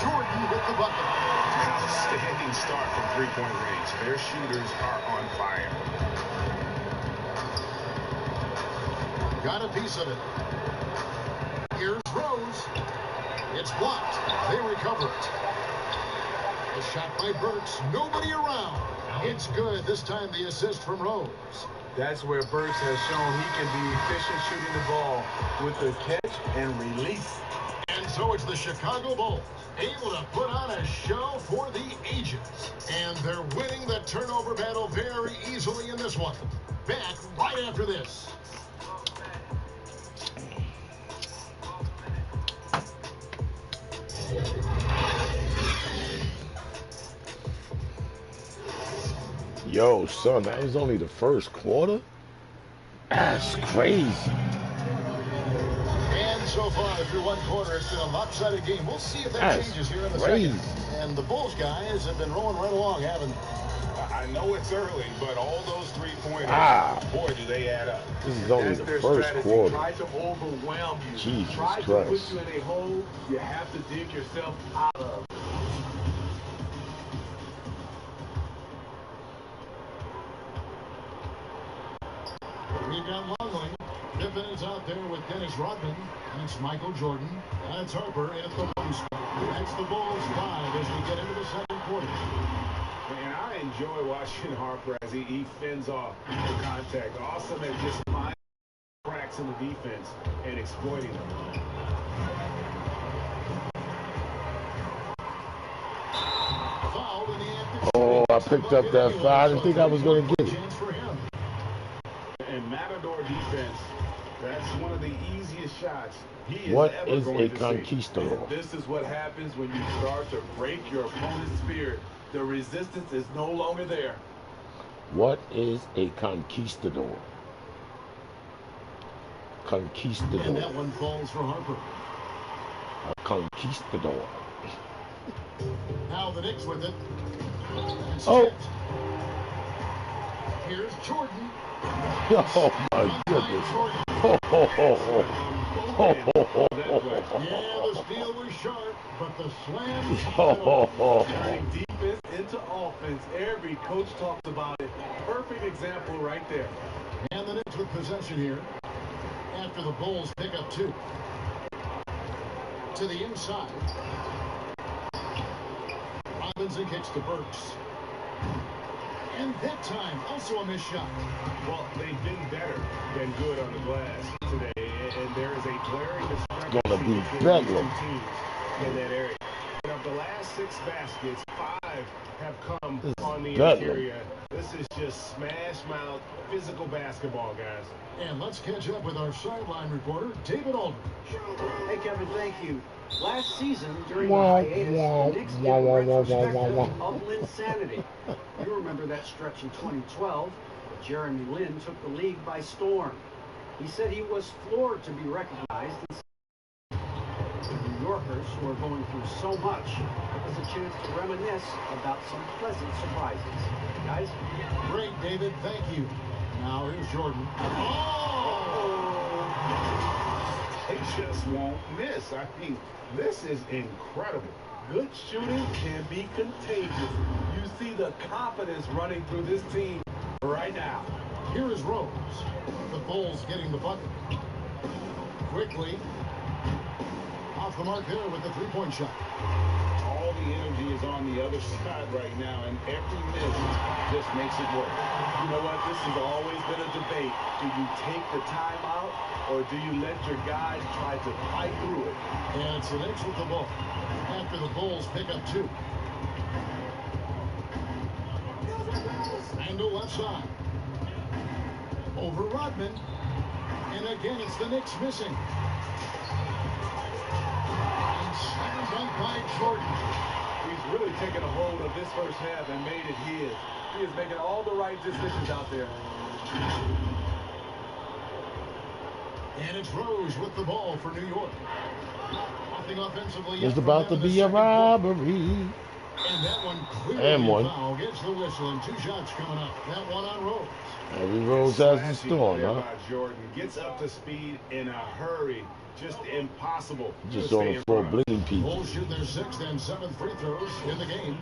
Jordan with the bucket. Outstanding start from three-point range. Their shooters are on fire. Got a piece of it. Here's Rose. It's blocked. They recover it. A shot by Burks. Nobody around. It's good. This time the assist from Rose. That's where Burks has shown he can be efficient shooting the ball with the catch and release. And so it's the Chicago Bulls able to put on a show for the ages. And they're winning the turnover battle very easily in this one. Back right after this. Yo, son, that was only the first quarter? That's crazy. And so far, through one quarter, it's been a lopsided game. We'll see if that changes here in the second. And the Bulls guys have been rolling right along, haven't they? I know it's early, but all those three-pointers, boy, do they add up. This is only That's the their first strategy. quarter. Try to overwhelm you. Jesus Try to Christ. put you in a hole you have to dig yourself out of. We've got Longley. Pippen is out there with Dennis Rodman. That's Michael Jordan. That's Harper at the one spot. That's the Bulls live as we get into the second quarter. And I enjoy watching Harper as he fends off the contact. Awesome at just finding cracks in the defense and exploiting them. Fouled in the act. Oh, I picked up that foul. I didn't think I was going to get it. Chance for him. And Matador defense, that's one of the easiest shots he What ever is going a to see. conquistador? This is what happens when you start to break your opponent's spirit. The resistance is no longer there. What is a conquistador? And Conquistador. that one falls for Harper. A conquistador. Now the Knicks with it. That's Oh. it. Here's Jordan. Oh my goodness. Oh, oh, oh, oh. Yeah, the steal was sharp, but the slam. Turning defense into offense. Every coach talks about it. Perfect example right there. And the Knicks with possession here. After the Bulls pick up two. To the inside. Robinson kicks to Burks. And that time, also a missed shot. Well, they've been better than good on the glass today, and there is a glaring discrepancy Gonna be between bedlam. these two teams in that area. And of the last 6 baskets, 5 have come on the bedlam. interior. This is just smash mouth physical basketball, guys. And let's catch up with our sideline reporter, David Aldridge. Hey, Kevin, thank you. Last season, during Wah, the hiatus, wah, the Knicks gave wah, a wah, wah, retrospective wah, wah. of Linsanity. You remember that stretch in 2012. Jeremy Lin took the league by storm. He said he was floored to be recognized. The New Yorkers, who are going through so much, took us a chance to reminisce about some pleasant surprises. Guys? Great, David. Thank you. Now here's Jordan. They just won't miss. I mean, this is incredible. Good shooting can be contagious. You see the confidence running through this team right now. Here is Rose. The Bulls getting the bucket. Quickly. Off the mark there with the three-point shot. All the energy is on the other side right now, and every miss just makes it work. You know what? This has always been a debate. Do you take the time out, or do you let your guys try to fight through it? And it's the Knicks with the ball. After the Bulls pick up two. Randall left side. Over Rodman. And again, it's the Knicks missing. And slam dunk by Jordan. We really taken a hold of this first half and made it his. He is making all the right decisions out there. And it's Rose with the ball for New York. Nothing offensively. It's about to be a robbery. And that one clearly foul. Gets the whistle and 2 shots coming up. That one on Rose. Every Rose has the storm, huh? Jordan gets up to speed in a hurry. Just impossible. Just on the floor bleeding people. Bulls shoot their 6th and 7th free throws in the game.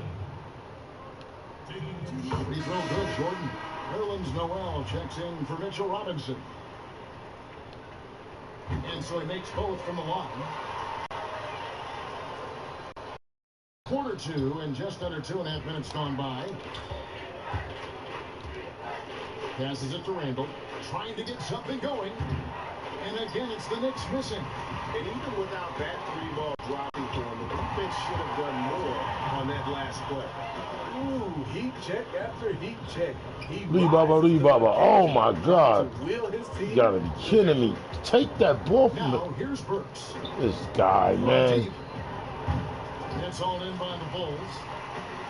Free throw good, Jordan. Nerlens Noel checks in for Mitchell Robinson. And so he makes both from the line. Quarter 2 and just under 2.5 minutes gone by. Passes it to Randall. Trying to get something going. And again, it's the Knicks missing. And even without that 3-ball dropping for him, the defense should have done more on that last play. Ooh, heat check after heat check. Lee Baba. Oh my God. You gotta be kidding me. Take that ball from now, here's Burks. This guy, man. It's all in by the Bulls.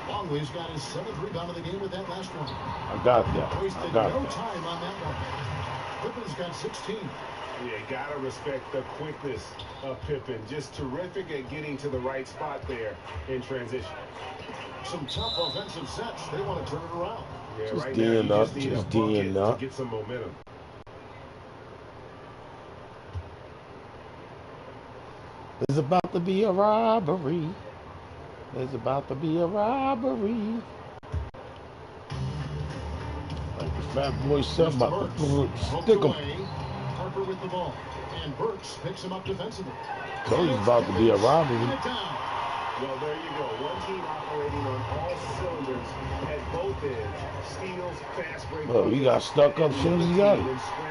Longley's got his 7th rebound of the game with that last one. I got that. Wasted no time on that one. Pippen's got 16. Yeah, gotta respect the quickness of Pippen. Just terrific at getting to the right spot there in transition. Some tough offensive sets. They want to turn it around. Yeah, just right D'ing now, up. Just D'ing up. To get some momentum. There's about to be a robbery. There's about to be a robbery. Like the fat boy said about to stick him. Harper with the ball. And Burks picks him up defensively. Told you about to be a robbery. Well, there you go. One team operating on all cylinders at both ends. Steals, fast break. Well, he got stuck up as soon as he got it.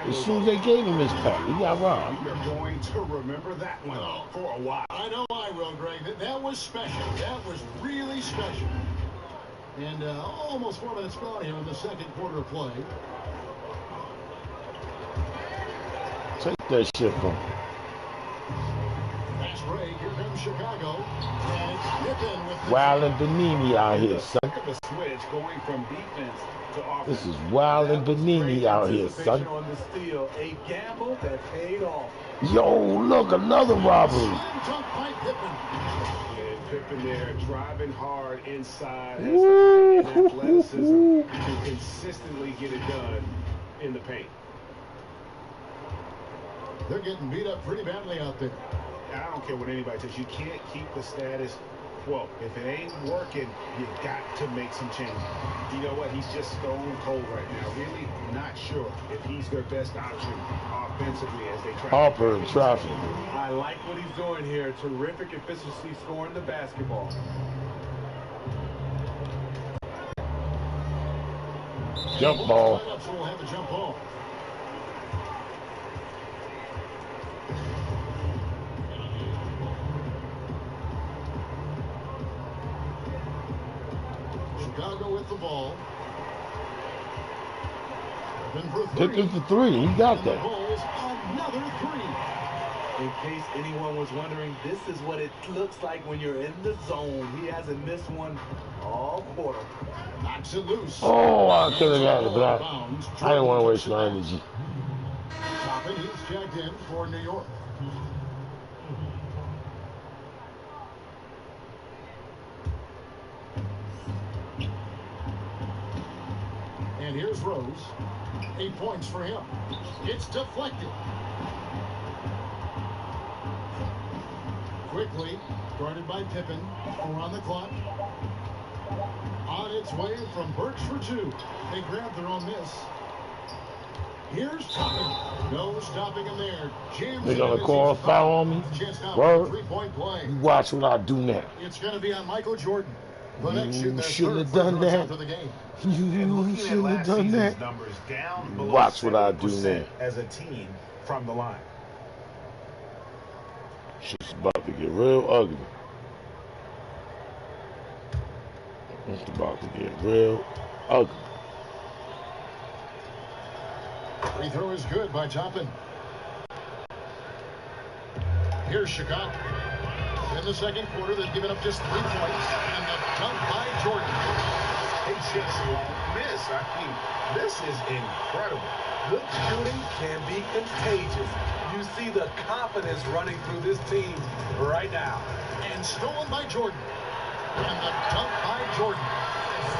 As soon as they gave him his pack, he got robbed. You're going to remember that one for a while. I know I will, Greg. That was special. That was really special. And almost 4 minutes gone here in the 2nd quarter of play. Take that shit from him. Fast break. Here comes Chicago. And it's Pippen with Wild and Benini out here, son. The switch going from defense to offense. This is Wild and Benini out here, son. On the steal, a gamble that paid off. Yo, look, another robbery. Yeah, Pippen there driving hard inside. Has the athleticism to consistently get it done in the paint. They're getting beat up pretty badly out there. I don't care what anybody says. You can't keep the status quo. If it ain't working, you got to make some changes. You know what? He's just stone cold right now. Really not sure if he's their best option offensively as they try. Harper in traffic. I like what he's doing here. Terrific efficiency scoring the basketball. Jump ball. We'll have a jump ball. Chicago with the ball. Pippen for 3. He got that. Another 3. In case anyone was wondering, this is what it looks like when you're in the zone. He hasn't missed one all quarter. Knocks it loose. Oh, I could have got it, but I didn't want to waste my energy. Toppin, he's checked in for New York. And here's Rose. 8 points for him. It's deflected. Quickly, guarded by Pippen. 4 on the clock. On its way from Burks for 2. They grab their own miss. Here's Toppin. No stopping him there. They're going to call a foul on me? Word. 3-point play. You watch what I do now. It's going to be on Michael Jordan. You shouldn't have done that. You shouldn't have done that. Watch what I do now. As a team from the line. Shit's about to get real ugly. It's about to get real ugly. Free throw is good by Toppin. Here's Chicago. in the second quarter, they've given up just 3 points, and the dunk by Jordan. They just won't miss. I mean, this is incredible. Good shooting can be contagious. You see the confidence running through this team right now. And stolen by Jordan. And the dunk by Jordan.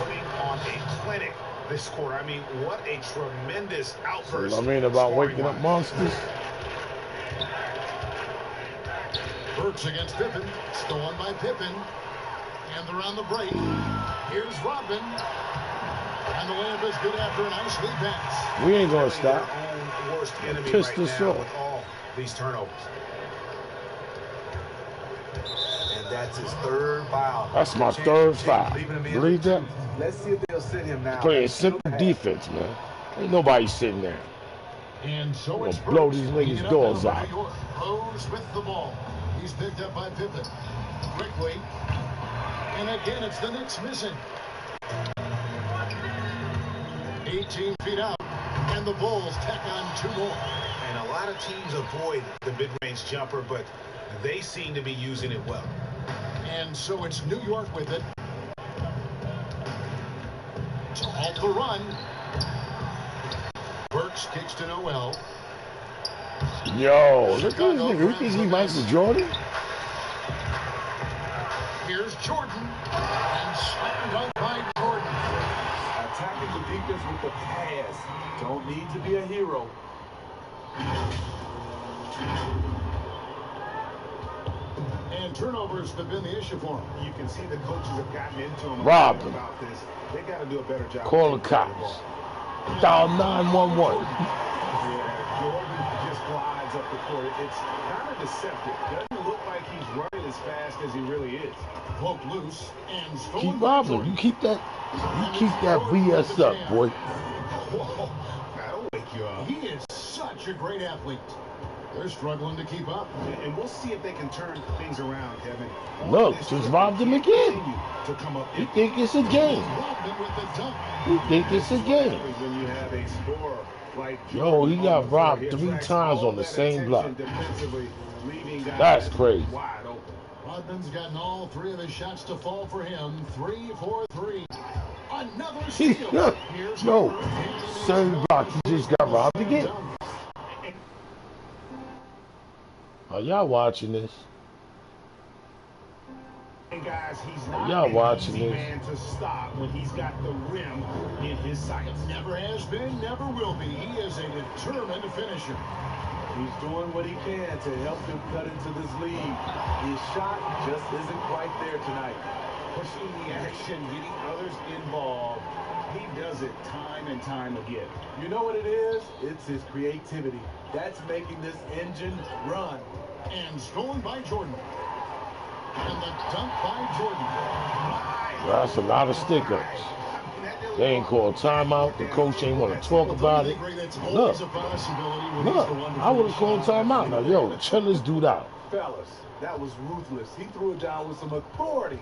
Putting on a clinic this quarter. I mean, what a tremendous outburst. What I mean about waking up monsters. Burks against Pippen. Stolen by Pippen. And they're on the break. Here's Rodman. And the layup is good after a nice lead pass. We ain't gonna stop. Worst enemy Pissed right us now off. with all these turnovers. And that's his third foul. That's my third foul. Believe that? Let's see if they'll sit him now. Playing simple defense, man. Ain't nobody sitting there. And so We'll it's blow Burks these bringing niggas' it up doors now by out. New York. Rose with the ball. He's picked up by Pippen. Brickway. And again, it's the Knicks missing. 18 feet out. And the Bulls tack on 2 more. And a lot of teams avoid the mid-range jumper, but they seem to be using it well. And so it's New York with it. To halt the run. Burks kicks to Noel. Yo, look at this nigga. You think he Michael Jordan? Here's Jordan. And slam dunk by Jordan. Attacking the defense with the pass. Don't need to be a hero. And turnovers have been the issue for him. You can see the coaches have gotten into him Robbed him. about this. They got to do a better job. Call the cops. Dial 911. Yeah, Jordan just glides up the court. It's kind of deceptive. Doesn't look like he's running as fast as he really is. Poked loose and stolen Keep by robbing. Jordan. You keep that BS up, boy. Whoa, that'll wake you up. He is such a great athlete. They're struggling to keep up. And we'll see if they can turn things around, Kevin. Look, just robbed him again. To come up You think it's a game? Rodman with the dunk. You think it's a game? when you have a scorer like Yo, he got robbed He 3 attracts times all on the that same block. attention defensively, leaving guys That's crazy. wide open. Rodman's gotten all 3 of his shots to fall for him. 3 for 3. Another He's steal. Here's yo, Harper, and same block. He just got robbed again. Are y'all watching this? And guys, he's not Y'all an watching easy this? man to stop when he's got the rim in his sights. Never has been, never will be. He is a determined finisher. He's doing what he can to help them cut into this lead. His shot just isn't quite there tonight. Pushing the action, getting others involved. He does it time and time again. You know what it is? It's his creativity. That's making this engine run. And stolen by Jordan. And the dunk by Jordan. That's a lot of stick-ups. They ain't called timeout. The coach ain't want to talk about it. Look, I would have called timeout. Now, yo, chill this dude out. Fellas, that was ruthless. He threw it down with some authority.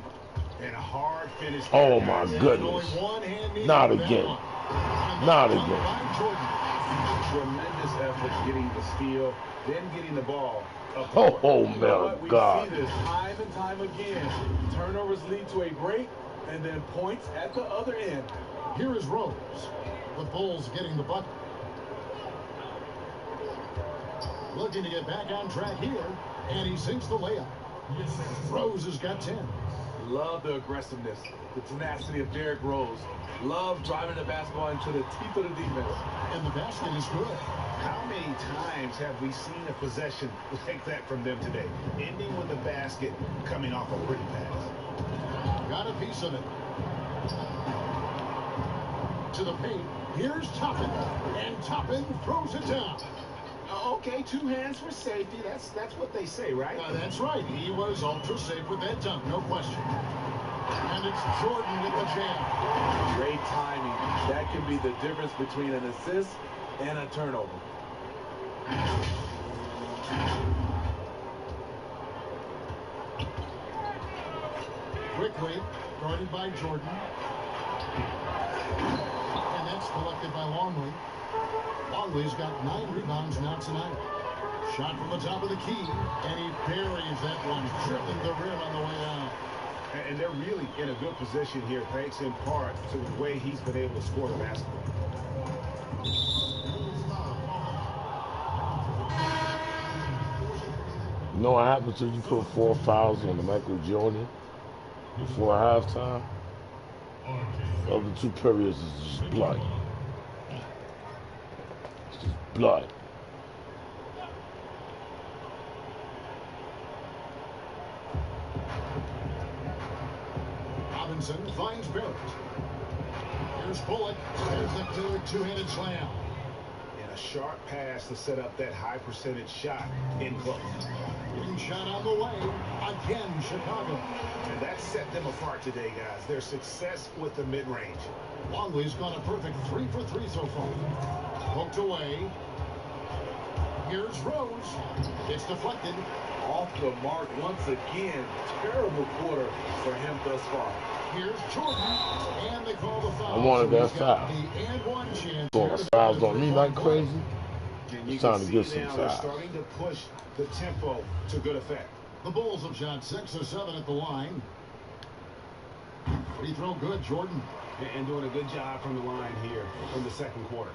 And a hard finish. Oh, my goodness. Not again. Not again. Tremendous effort getting the steal, then getting the ball up. Oh, You know what? my We God. see this time and time again. Turnovers lead to a break, and then points at the other end. Here is Rose. The Bulls getting the bucket. Looking to get back on track here, and he sinks the layup. Rose has got 10. Love the aggressiveness, the tenacity of Derrick Rose. Love driving the basketball into the teeth of the defense. And the basket is good. How many times have we seen a possession like that from them today? Ending with a basket, coming off a pretty pass. Got a piece of it. To the paint. Here's Toppin. And Toppin throws it down. Okay, 2 hands for safety. That's what they say, right? That's right. He was ultra safe with that dunk, no question. And it's Jordan with the jam. Great timing. That can be the difference between an assist and a turnover. Quickly, guarded by Jordan. And that's collected by Longley. Longley's got 9 rebounds now tonight. Shot from the top of the key, and he buries that one, drilling the rim on the way down. And they're really in a good position here, thanks in part to the way he's been able to score the basketball. You know what happens when you put 4 fouls on the Michael Jordan before halftime? The other 2 periods is just blood. It's just blood. Robinson finds Barrett. Here's Bullock. There's the clear two-handed slam. And a sharp pass to set up that high percentage shot in close. Getting shot on the way. Again, Chicago. And that set them apart today, guys. Their success with the mid-range. Longley's gone a perfect 3 for 3 so far. Hooked away. Here's Rose. It's deflected. Off the mark once again. Terrible quarter for him thus far. Here's Jordan, and they call the foul. I wanted that foul. The and one chance. Throwing fouls on me like crazy. And you It's time can to get see some now they're fouls. starting to push the tempo to good effect. The Bulls have shot 6 of 7 at the line. Free throw good, Jordan. And doing a good job from the line here in the second quarter.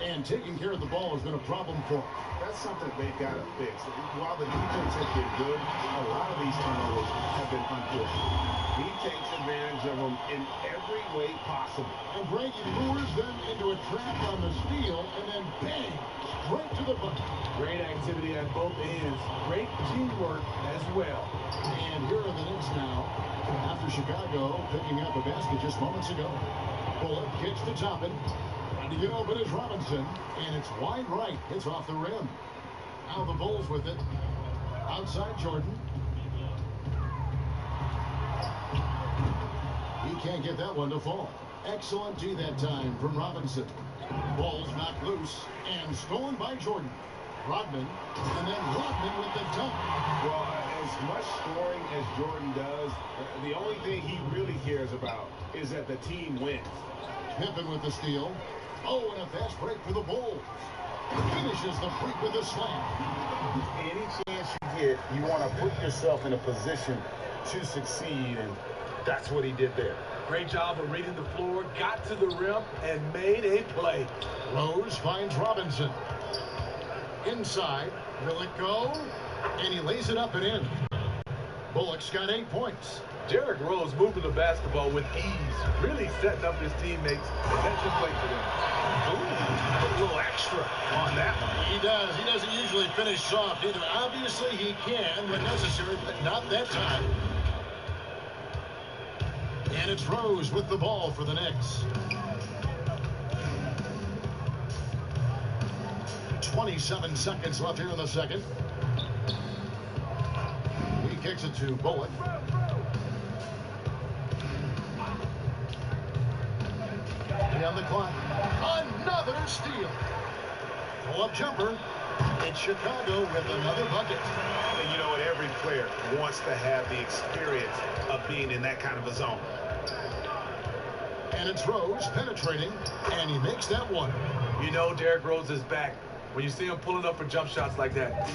And taking care of the ball has been a problem for him. That's something they've got to fix. While the defense has been good, a lot of these turnovers have been unfortunate. He takes advantage of them in every way possible. And Brady lures them into a trap on the steal, and then bang, straight to the bucket. Great activity at both ends. Great teamwork as well. And here are the Knicks now, after Chicago picking up a basket just moments ago. Bullock kicks to Toppin. Trying to get open is Robinson, and it's wide right. It's off the rim. Now the Bulls with it. Outside Jordan. He can't get that one to fall. Excellent D that time from Robinson. Ball's knocked loose and stolen by Jordan. Rodman, and then Rodman with the dunk. Well, as much scoring as Jordan does, the only thing he really cares about is that the team wins. Pippen with the steal. Oh, and a fast break for the Bulls. Finishes the break with a slam. Any chance you get, you want to put yourself in a position to succeed, and that's what he did there. Great job of reading the floor, got to the rim, and made a play. Rose finds Robinson. Inside, will it go? And he lays it up and in. Bullock's got 8 points. Derrick Rose moving the basketball with ease, really setting up his teammates. That's a play for them. Ooh, a little extra on that one. He does. He doesn't usually finish soft either. Obviously, he can when necessary, but not that time. And it's Rose with the ball for the Knicks. 27 seconds left here in the second. He kicks it to Bullock. On the clock. Another steal. Pull-up jumper. It's Chicago with another bucket. And you know what? Every player wants to have the experience of being in that kind of a zone. And it's Rose penetrating, and he makes that one. You know Derrick Rose is back when you see him pulling up for jump shots like that.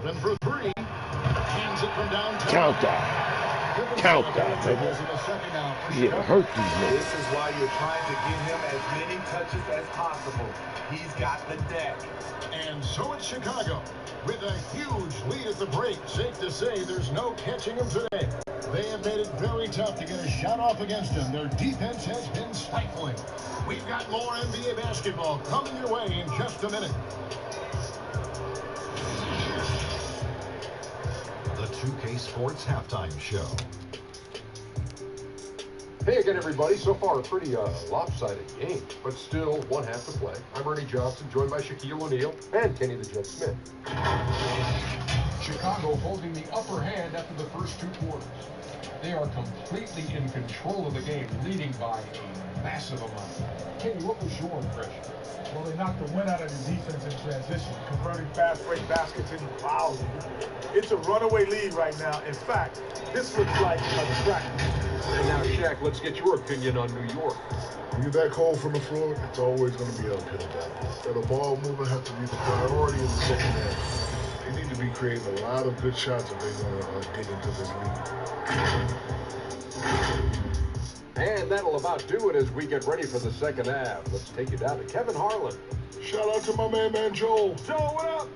Then for 3, hands it from downtown. Count that. Count that, baby. Yeah, hurt these niggas. This is why you're trying to give him as many touches as possible. He's got the deck. And so it's Chicago with a huge lead at the break. Safe to say there's no catching them today. They have made it very tough to get a shot off against them. Their defense has been stifling. We've got more NBA basketball coming your way in just a minute. The 2K Sports Halftime Show. Hey again, everybody. So far, a pretty lopsided game, but still one half to play. I'm Ernie Johnson, joined by Shaquille O'Neal and Kenny the Jet Smith. Chicago holding the upper hand after the first 2 quarters. They are completely in control of the game, leading by a massive amount. Kenny, what was your impression? Well, they knocked the wind out of the defense in transition, converting fast break baskets into fouls. It's a runaway lead right now. In fact, this looks like a track. And now, Shaq, let's get your opinion on New York. When you're that cold from the floor, it's always going to be uphill battle. So the ball movement has to be the priority in the second half. They need to be creating a lot of good shots if they're going to dig into this lead. And that'll about do it as we get ready for the second half. Let's take you down to Kevin Harlan. Shout out to my man Joel. Joel, what up?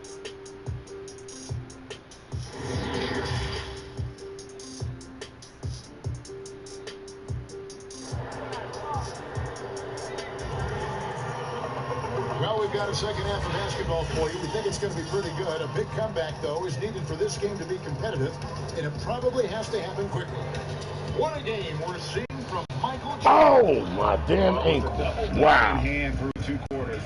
Well, we've got a second half of basketball for you. We think it's going to be pretty good. A big comeback, though, is needed for this game to be competitive, and it probably has to happen quickly. What a game we're seeing from Michael Jordan. Oh, my damn ankle. Wow. Hand through 2 quarters.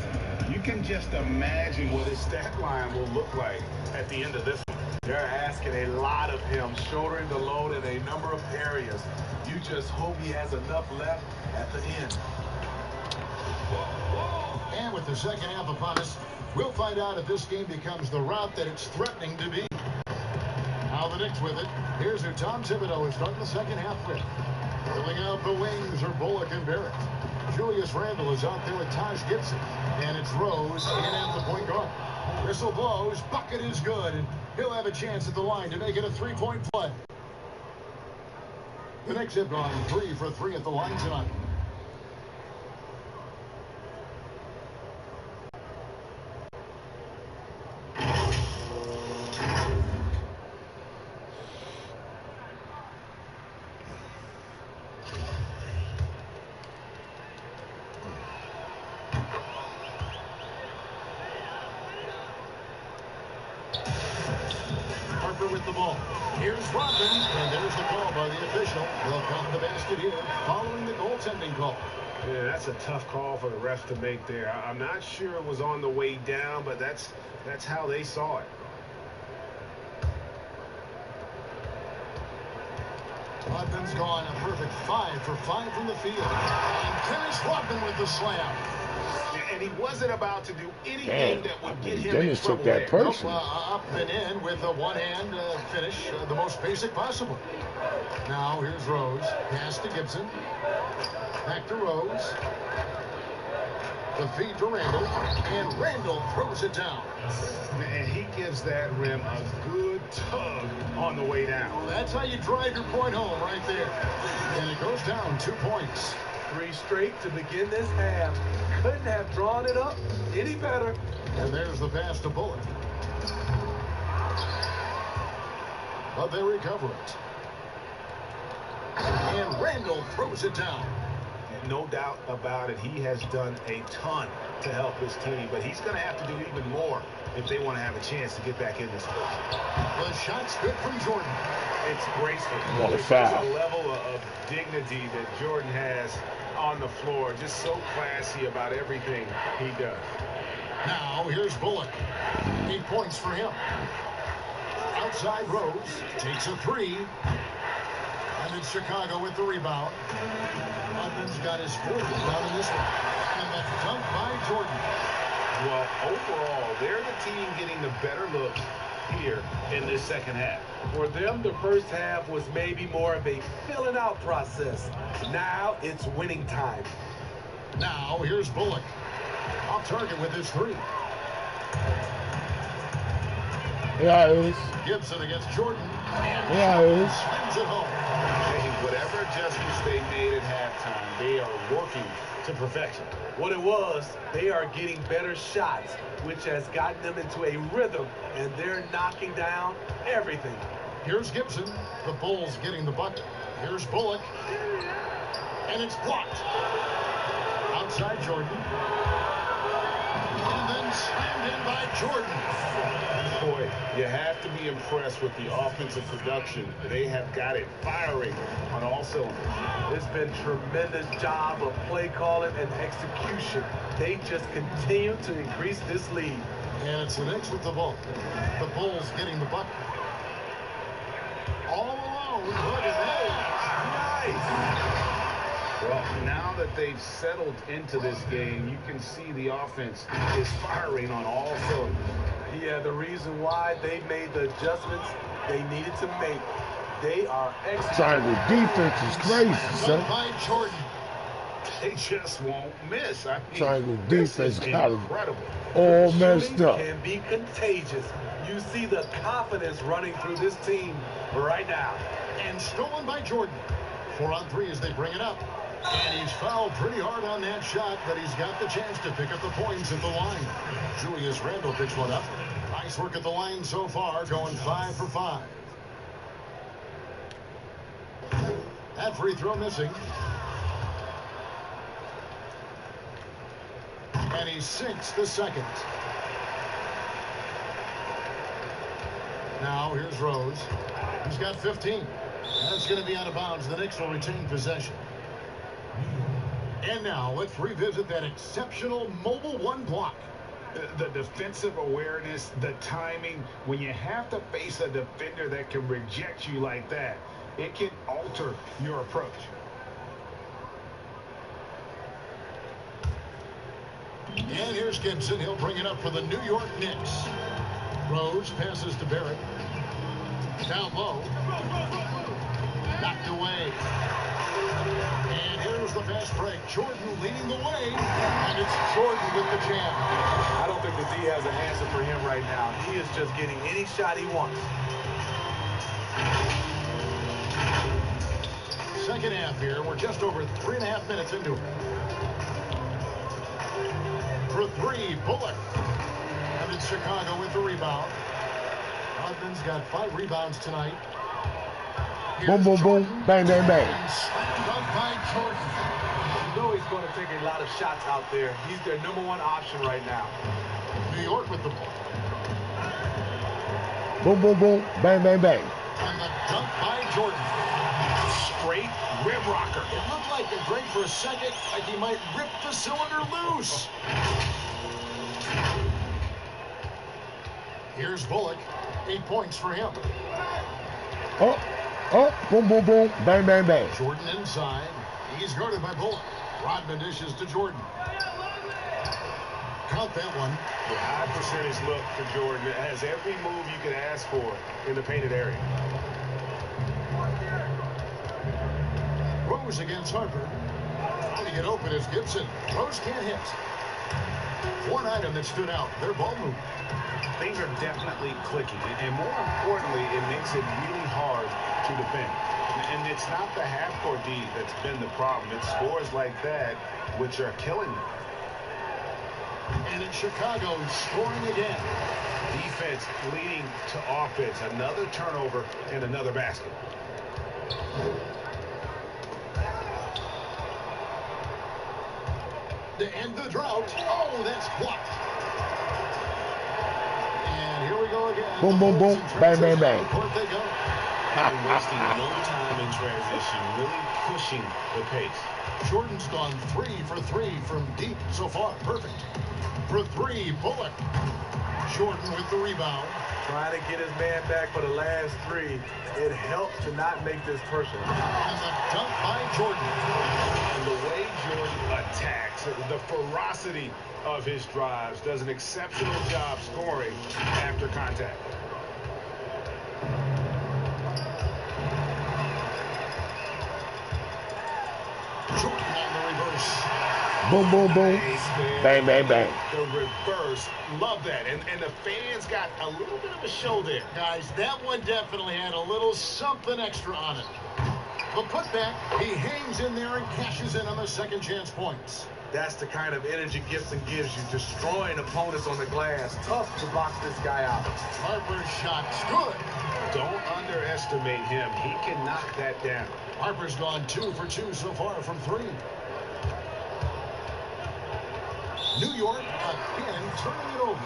You can just imagine what his stat line will look like at the end of this one. They're asking a lot of him, shouldering the load in a number of areas. You just hope he has enough left at the end. And with the second half upon us, we'll find out if this game becomes the route that it's threatening to be. Now the Knicks with it. Here's who Tom Thibodeau is starting the second half with. Filling out the wings are Bullock and Barrett. Julius Randle is out there with Taj Gibson. And it's Rose in at the point guard. Whistle blows, bucket is good, and he'll have a chance at the line to make it a 3-point play. The Knicks have gone 3 for 3 at the line tonight. With the ball. Here's Rodman, and there's the call by the official. They'll count the basket here following the goaltending call. Yeah, that's a tough call for the ref to make there. I'm not sure it was on the way down, but that's how they saw it. Rodman's gone a perfect 5 for 5 from the field. And Dennis Rodman with the slam. And he wasn't about to do anything that would get him Dennis in trouble. took that person. Up and in with a one-hand finish, the most basic possible. Now here's Rose. Pass to Gibson. Back to Rose. The feed to Randle. And Randle throws it down. And he gives that rim a good tug on the way down. Well, that's how you drive your point home right there. And it goes down 2 points. 3 straight to begin this half. Couldn't have drawn it up any better. And there's the pass to Bullock. But they recover it. And Randle throws it down. No doubt about it. He has done a ton to help his team, but he's going to have to do even more if they want to have a chance to get back in this one. The shot's good from Jordan. It's graceful. What a There's foul. a level of dignity that Jordan has on the floor. Just so classy about everything he does. Now here's Bullock. 8 points for him. Outside Rose takes a 3. And it's Chicago with the rebound. Rodman's got his 4th rebound in this one. And that's dunked by Jordan. Well, overall, they're the team getting the better look here in this second half. For them, the first half was maybe more of a filling out process. Now it's winning time. Now here's Bullock. Off target with his 3. Yeah, it is. Gibson against Jordan. And Yeah, it is. slams it home. Hey, whatever adjustments they made at halftime, they are working to perfection. What it was, they are getting better shots, which has gotten them into a rhythm, and they're knocking down everything. Here's Gibson. The Bulls getting the bucket. Here's Bullock. And it's blocked. Outside Jordan. And then slammed in by Jordan. Boy, you have to be impressed with the offensive production. They have got it firing on all cylinders. It's been tremendous job of play calling and execution. They just continue to increase this lead. And it's the Knicks with the ball. The Bulls getting the bucket. All alone. Look at that. Nice. Well, now that they've settled into this game, you can see the offense is firing on all cylinders. Yeah, the reason why they made the adjustments they needed to make. They are excellent. Triangle defense is crazy, son. By Jordan. They just won't miss. I mean, Triangle this defense is got incredible. all messed up. Can be contagious. You see the confidence running through this team right now. And stolen by Jordan. 4 on 3 as they bring it up. And he's fouled pretty hard on that shot, but he's got the chance to pick up the points at the line. Julius Randle picks one up. Nice work at the line so far, going 5 for 5. That free throw missing. And he sinks the second. Now here's Rose. He's got 15. That's going to be out of bounds. The Knicks will retain possession. And now let's revisit that exceptional mobile one block. The defensive awareness, the timing, when you have to face a defender that can reject you like that, it can alter your approach. And here's Gibson. He'll bring it up for the New York Knicks. Rose passes to Barrett. Down low. Knocked away. And here's the fast break. Jordan leading the way. And it's Jordan with the jam. I don't think the D has an answer for him right now. He is just getting any shot he wants. Second half here. We're just over 3.5 minutes into it. For 3, Bullock. And it's Chicago with the rebound. Rodman's got 5 rebounds tonight. Boom, boom, boom. Bang, bang, bang. By Jordan. You know he's going to take a lot of shots out there. He's their #1 option right now. New York with the ball. Boom, boom, boom. Bang, bang, bang. And the dunk by Jordan. Straight rim rocker. It looked like the break for a second, like he might rip the cylinder loose. Here's Bullock. 8 points for him. Oh, boom, boom, boom. Bang, bang, bang. Jordan inside. He's guarded by Bullock. Rodman dishes to Jordan. Count that one. The high percentage look for Jordan. It has every move you could ask for in the painted area. Rose against Harper. Trying to get open is Gibson. Rose can't hit. One item that stood out, their ball movement. Things are definitely clicking, and more importantly, it makes it really hard to defend. And it's not the half-court D that's been the problem. It's scores like that which are killing them. And in Chicago, scoring again. Defense leading to offense. Another turnover and another basket. To end the drought. Oh, that's blocked. And here we go again. Boom, boom, boom. Bang, bang, bang. They go. And wasting no time in transition, really pushing the pace. Jordan's gone 3 for 3 from deep so far. Perfect. For 3, Bullock. Jordan with the rebound. Trying to get his man back for the last 3. It helps to not make this personal. And the dunk by Jordan. And the way Jordan attacks, the ferocity of his drives, does an exceptional job scoring after contact. Jordan on the reverse. Boom, boom, boom. Bang, bang, bang. The reverse. Love that. And the fans got a little bit of a show there. Guys, that one definitely had a little something extra on it. The putback, he hangs in there and cashes in on the second chance points. That's the kind of energy Gibson gives you, destroying opponents on the glass. Tough to box this guy out. Harper's shot's good. Don't underestimate him. He can knock that down. Harper's gone 2 for 2 so far from 3. New York again turning it over.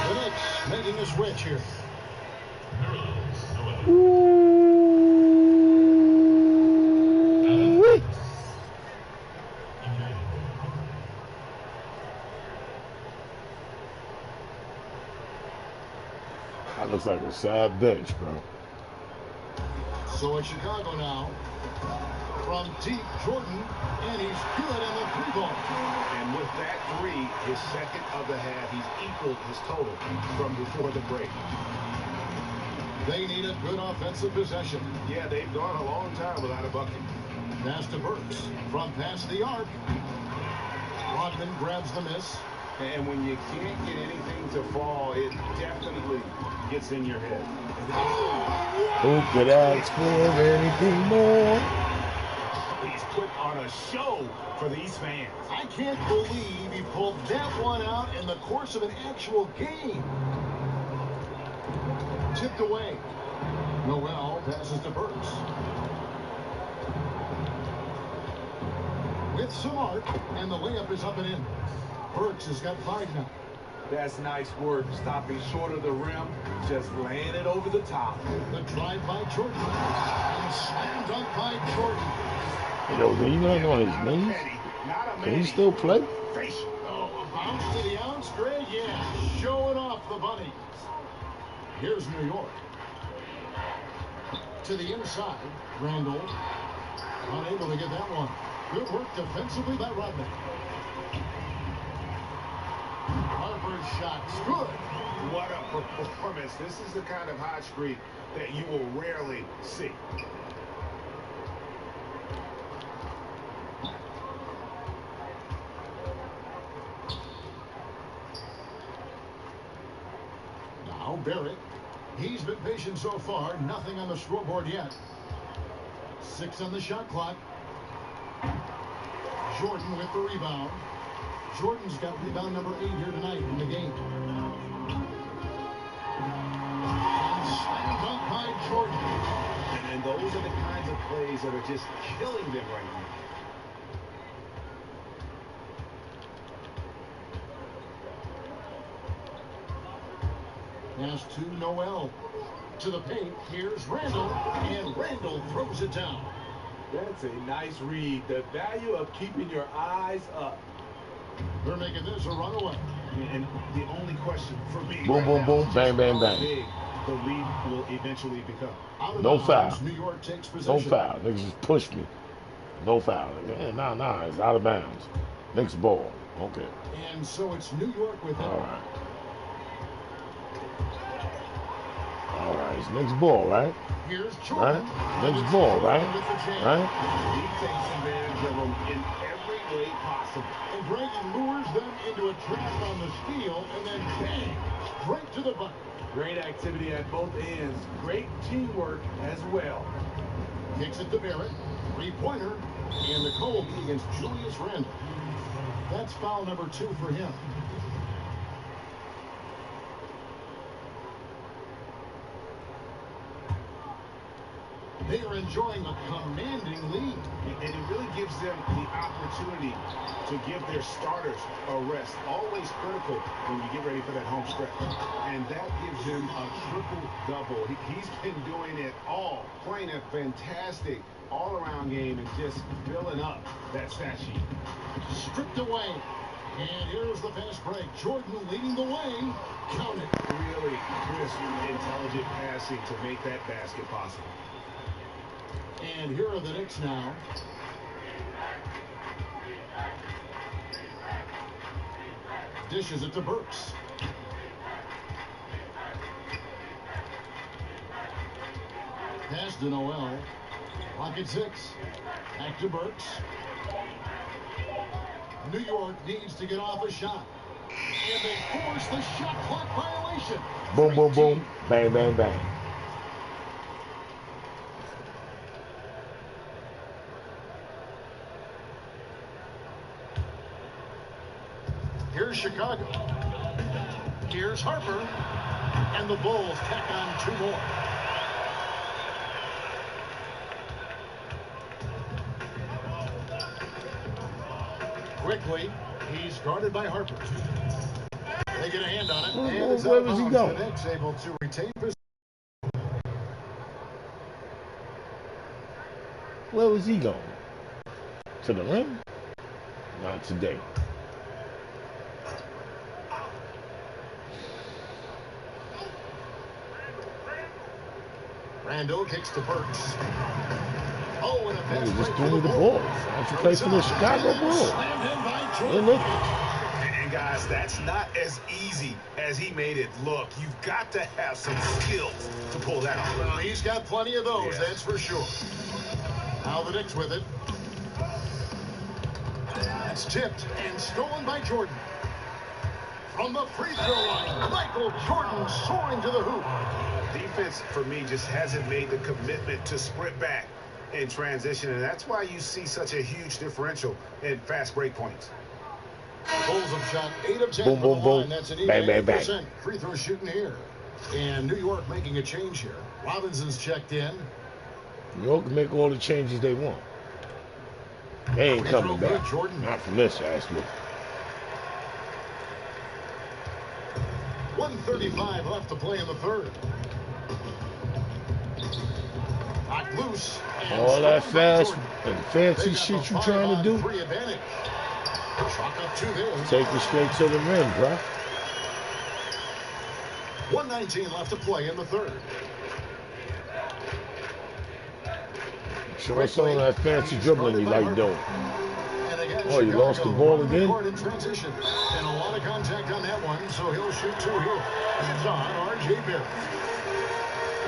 The Knicks making a switch here. That looks like a side bench, bro. So it's Chicago now. From deep, Jordan, and he's good on the 3-ball. And with that 3, his second of the half, he's equaled his total from before the break. They need a good offensive possession. Yeah, they've gone a long time without a bucket. Pass to Burks from past the arc. Rodman grabs the miss. And when you can't get anything to fall, it definitely gets in your head. Who could ask for anything more? He's put on a show for these fans. I can't believe he pulled that one out in the course of an actual game. Tipped away. Noel passes to Burks. With some arc, and the layup is up and in. Burks has got 5 now. That's nice work, stopping short of the rim, just laying it over the top. The drive by Jordan. And slam dunk by Jordan. Yo, do you not on his knees? Can he still play? Oh, a bounce to the ounce, Greg. Yeah, showing off the bunnies. Here's New York. To the inside, Randall. Unable to get that one. Good work defensively by Rodman. Harper's shot's good. What a performance. This is the kind of hot streak that you will rarely see. Now Barrett. He's been patient so far. Nothing on the scoreboard yet. 6 on the shot clock. Jordan with the rebound. Jordan's got rebound number 8 here tonight in the game. And slam dunk by Jordan. And those are the kinds of plays that are just killing them right now. Pass to Noel. To the paint. Here's Randall. And Randall throws it down. That's a nice read. The value of keeping your eyes up. They're making this a runaway. And the only question for me Boom, boom, boom, bang, bang, bang. Big the lead will eventually become. No foul. New York takes No possession. foul. Niggas just pushed me. No foul. Nah, it's out of bounds. Next ball. Okay. And so it's New York with it. All right, it's next ball, right? Here's Jordan. Right? Next ball, right? Right? He takes advantage of them in every way possible. And Greg lures them into a trap on the steal, and then bang, straight to the bucket. Great activity at both ends. Great teamwork as well. Kicks it to Barrett. 3-pointer. And the cold against Julius Randle. That's foul number 2 for him. They are enjoying a commanding lead. And it really gives them the opportunity to give their starters a rest. Always critical when you get ready for that home stretch. And that gives him a triple-double. He's been doing it all. Playing a fantastic all-around game and just filling up that stat sheet. Stripped away. And here's the fast break. Jordan leading the way. Count it. Really crisp, intelligent passing to make that basket possible. And here are the Knicks now. Dishes it to Burks. Pass to Noel. Pocket 6. Back to Burks. New York needs to get off a shot. And they force the shot clock violation. Boom, boom, boom. Bang, bang, bang. Here's Chicago. Here's Harper. And the Bulls tack on 2 more. Quickly, he's guarded by Harper. They get a hand on it. And it's Where was he going? The Knicks able to retain possession. Where was he going? To the rim? Not today. Randall kicks to Burks. Oh, and a pass Just threw me the ball. I should play for the Chicago Bulls. Hey, look. And guys, that's not as easy as he made it look. You've got to have some skills to pull that off. Well, he's got plenty of those, Yeah. that's for sure. Now the Knicks with it. It's tipped and stolen by Jordan. From the free throw line, Michael Jordan soaring to the hoop. Defense, for me, just hasn't made the commitment to sprint back in transition, and that's why you see such a huge differential in fast break points. Bulls have shot 8 of 10 Boom, from boom, the boom. line. That's an even Bang, bang, bang. 8% free throw shooting here. And New York making a change here. Robinson's checked in. New York can make all the changes they want. They ain't coming back. Jordan. Not from this ass look. 1:35 left to play in the third. Knocked loose. All that fast and fancy shit you trying to do, Chalk up 2 there. take it straight to the rim, bro. 1:19 left to play in the third. Show us some of that fancy dribbling you like doing. Oh, you lost the ball again? In transition. And a lot of contact on that one, so he'll shoot 2 here. It's on R.J. Barrett.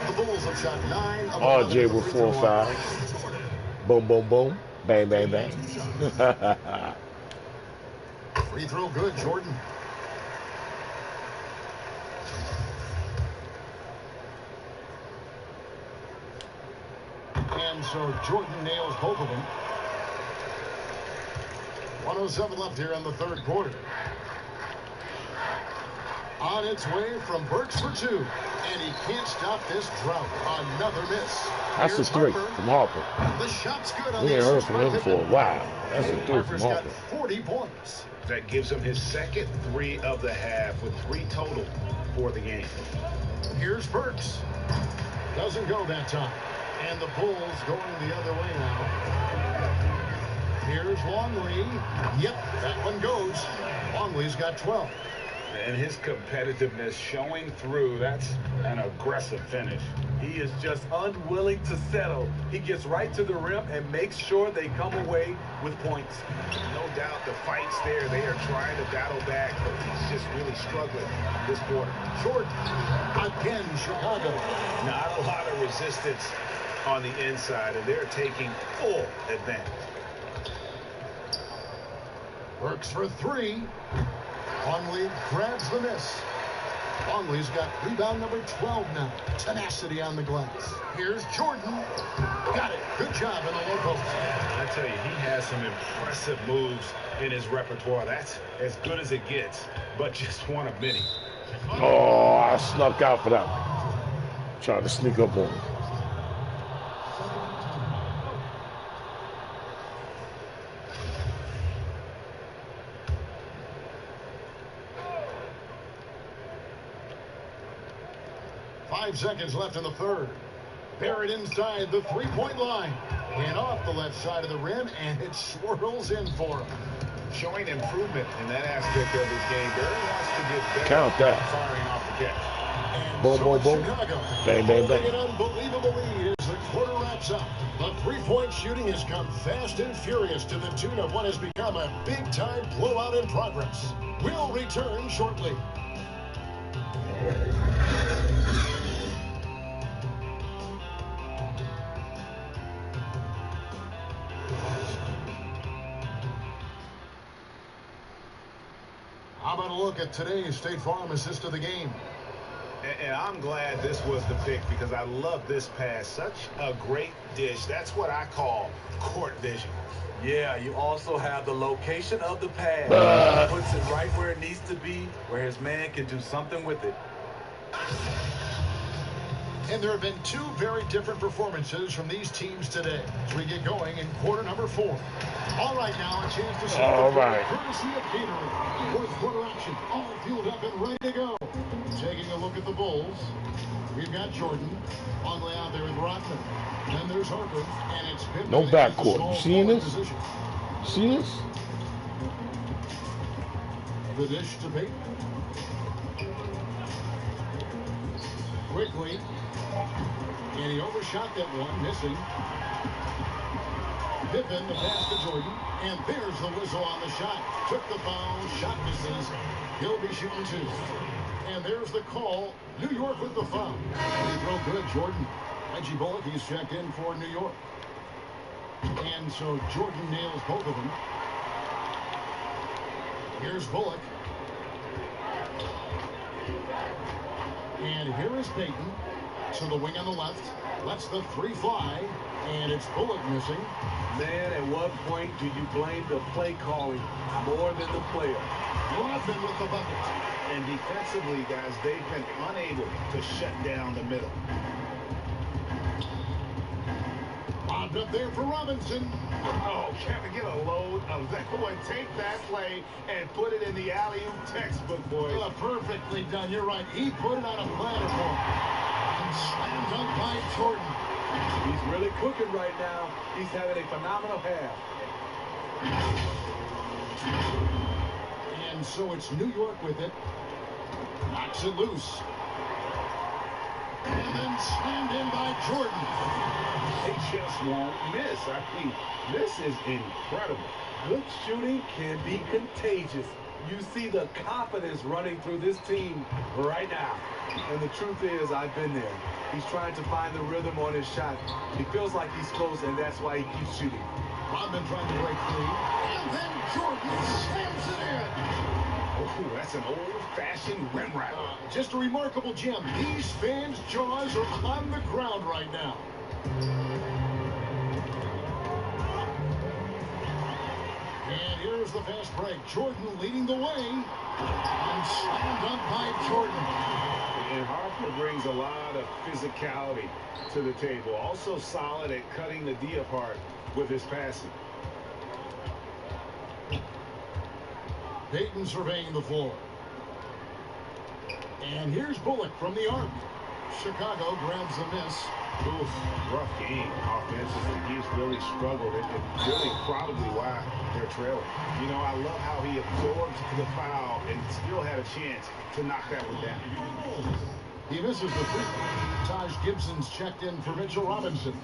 The Bulls have shot 9 of 11 RJ with 4 fouls. Boom, boom, boom. Bang, bang, bang. Free throw good, Jordan. And so Jordan nails both of them. 1:07 left here in the third quarter. On its way from Burks for 2. And he can't stop this drought. Another miss. That's Here's a 3 Harper. from Harper. The shot's good on We the ain't heard assist from by him for a Pippen. while. That's a 3 from Harper's got Harper. 40 points. That gives him his second 3 of the half with 3 total for the game. Here's Burks. Doesn't go that time. And the Bulls going the other way now. Here's Longley. Yep, that one goes. Longley's got 12. And his competitiveness showing through. That's an aggressive finish. He is just unwilling to settle. He gets right to the rim and makes sure they come away with points. No doubt the fight's there. They are trying to battle back, but he's just really struggling this quarter. Jordan. Again, Chicago. Not a lot of resistance on the inside, and they're taking full advantage. Burks for 3. Longley grabs the miss. Longley's got rebound number 12 now. Tenacity on the glass. Here's Jordan. Got it. Good job in the low post. I tell you, he has some impressive moves in his repertoire. That's as good as it gets, but just one of many. Oh, I snuck out for that one. Trying to sneak up on him. Five seconds left in the third. Barrett inside the three-point line. And off the left side of the rim, and it swirls in for him. Showing improvement in that aspect of his game. Barrett wants to get better. Count that. Firing off the catch. Boom, boom, boom. Bang, bang, bang. An unbelievable lead as the quarter wraps up. The three-point shooting has come fast and furious to the tune of what has become a big-time blowout in progress. We'll return shortly. How about a look at today's State Farm assist of the game? And I'm glad this was the pick because I love this pass. Such a great dish. That's what I call court vision. Yeah, you also have the location of the pass. Puts it right where it needs to be, where his man can do something with it. And there have been two very different performances from these teams today as we get going in quarter number 4. All right, now a chance to see courtesy of Gatorade. Fourth quarter action, all fueled up and ready to go. Taking a look at the Bulls, we've got Jordan on the way out there with Rodman. Then there's Harper, and it's been No backcourt. You seeing this? See this? The dish to Peyton. Quickly. And he overshot that one, missing. Pippen, the pass to Jordan. And there's the whistle on the shot. Took the foul. Shot misses. He'll be shooting 2. And there's the call. New York with the foul. Free throw good, Jordan. Reggie Bullock, he's checked in for New York. And so Jordan nails both of them. Here's Bullock. And here is Payton to the wing on the left. Lets the 3 fly. And it's Bullock missing. Man, at what point do you blame the play calling more than the player? Rodman with the bucket. And defensively, guys, they've been unable to shut down the middle. Lobbed up there for Robinson. Oh, can we get a load of that one? Take that play and put it in the alley-oop textbook, boys. Perfectly done. You're right. He put it on a platter for him. And slam dunk by Jordan. He's really cooking right now. He's having a phenomenal half. And so it's New York with it. Knocks it loose. And then slammed in by Jordan. They just won't miss. I mean, this is incredible. Good shooting can be contagious. You see the confidence running through this team right now. And the truth is, I've been there. He's trying to find the rhythm on his shot. He feels like he's close, and that's why he keeps shooting. Rodman trying to break free. And then Jordan slams it in. Oh, that's an old-fashioned rim rattler. Just a remarkable gem. These fans' jaws are on the ground right now. And here's the fast break. Jordan leading the way. And slammed up by Jordan. And Harper brings a lot of physicality to the table. Also solid at cutting the D apart with his passing. Payton surveying the floor. And here's Bullock from the arc. Chicago grabs the miss. Oof, rough game offensively. He's really struggled, and really probably why they're trailing. You know, I love how he absorbed the foul and still had a chance to knock that one down. He misses the free throw. Taj Gibson's checked in for Mitchell Robinson.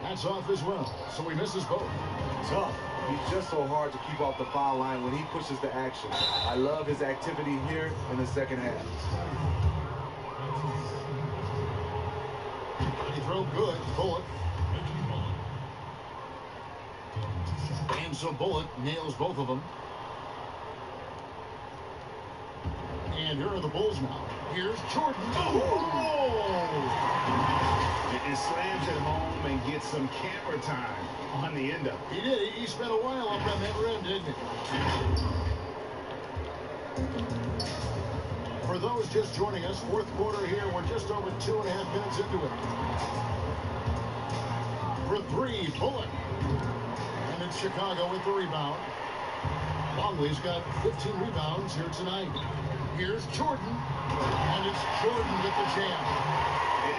That's off as well, so he misses both. Tough. He's just so hard to keep off the foul line when he pushes the action. I love his activity here in the second half. He throw good. Bullock. And so Bullock nails both of them. And here are the Bulls now. Here's Jordan. And slams it home and gets some camera time on the end of it. He did. He spent a while up on that rim, didn't he? For those just joining us, fourth quarter here. We're just over 2.5 minutes into it. For 3, Bullock. And it's Chicago with the rebound. Longley's got 15 rebounds here tonight. Here's Jordan. And it's Jordan with the jam.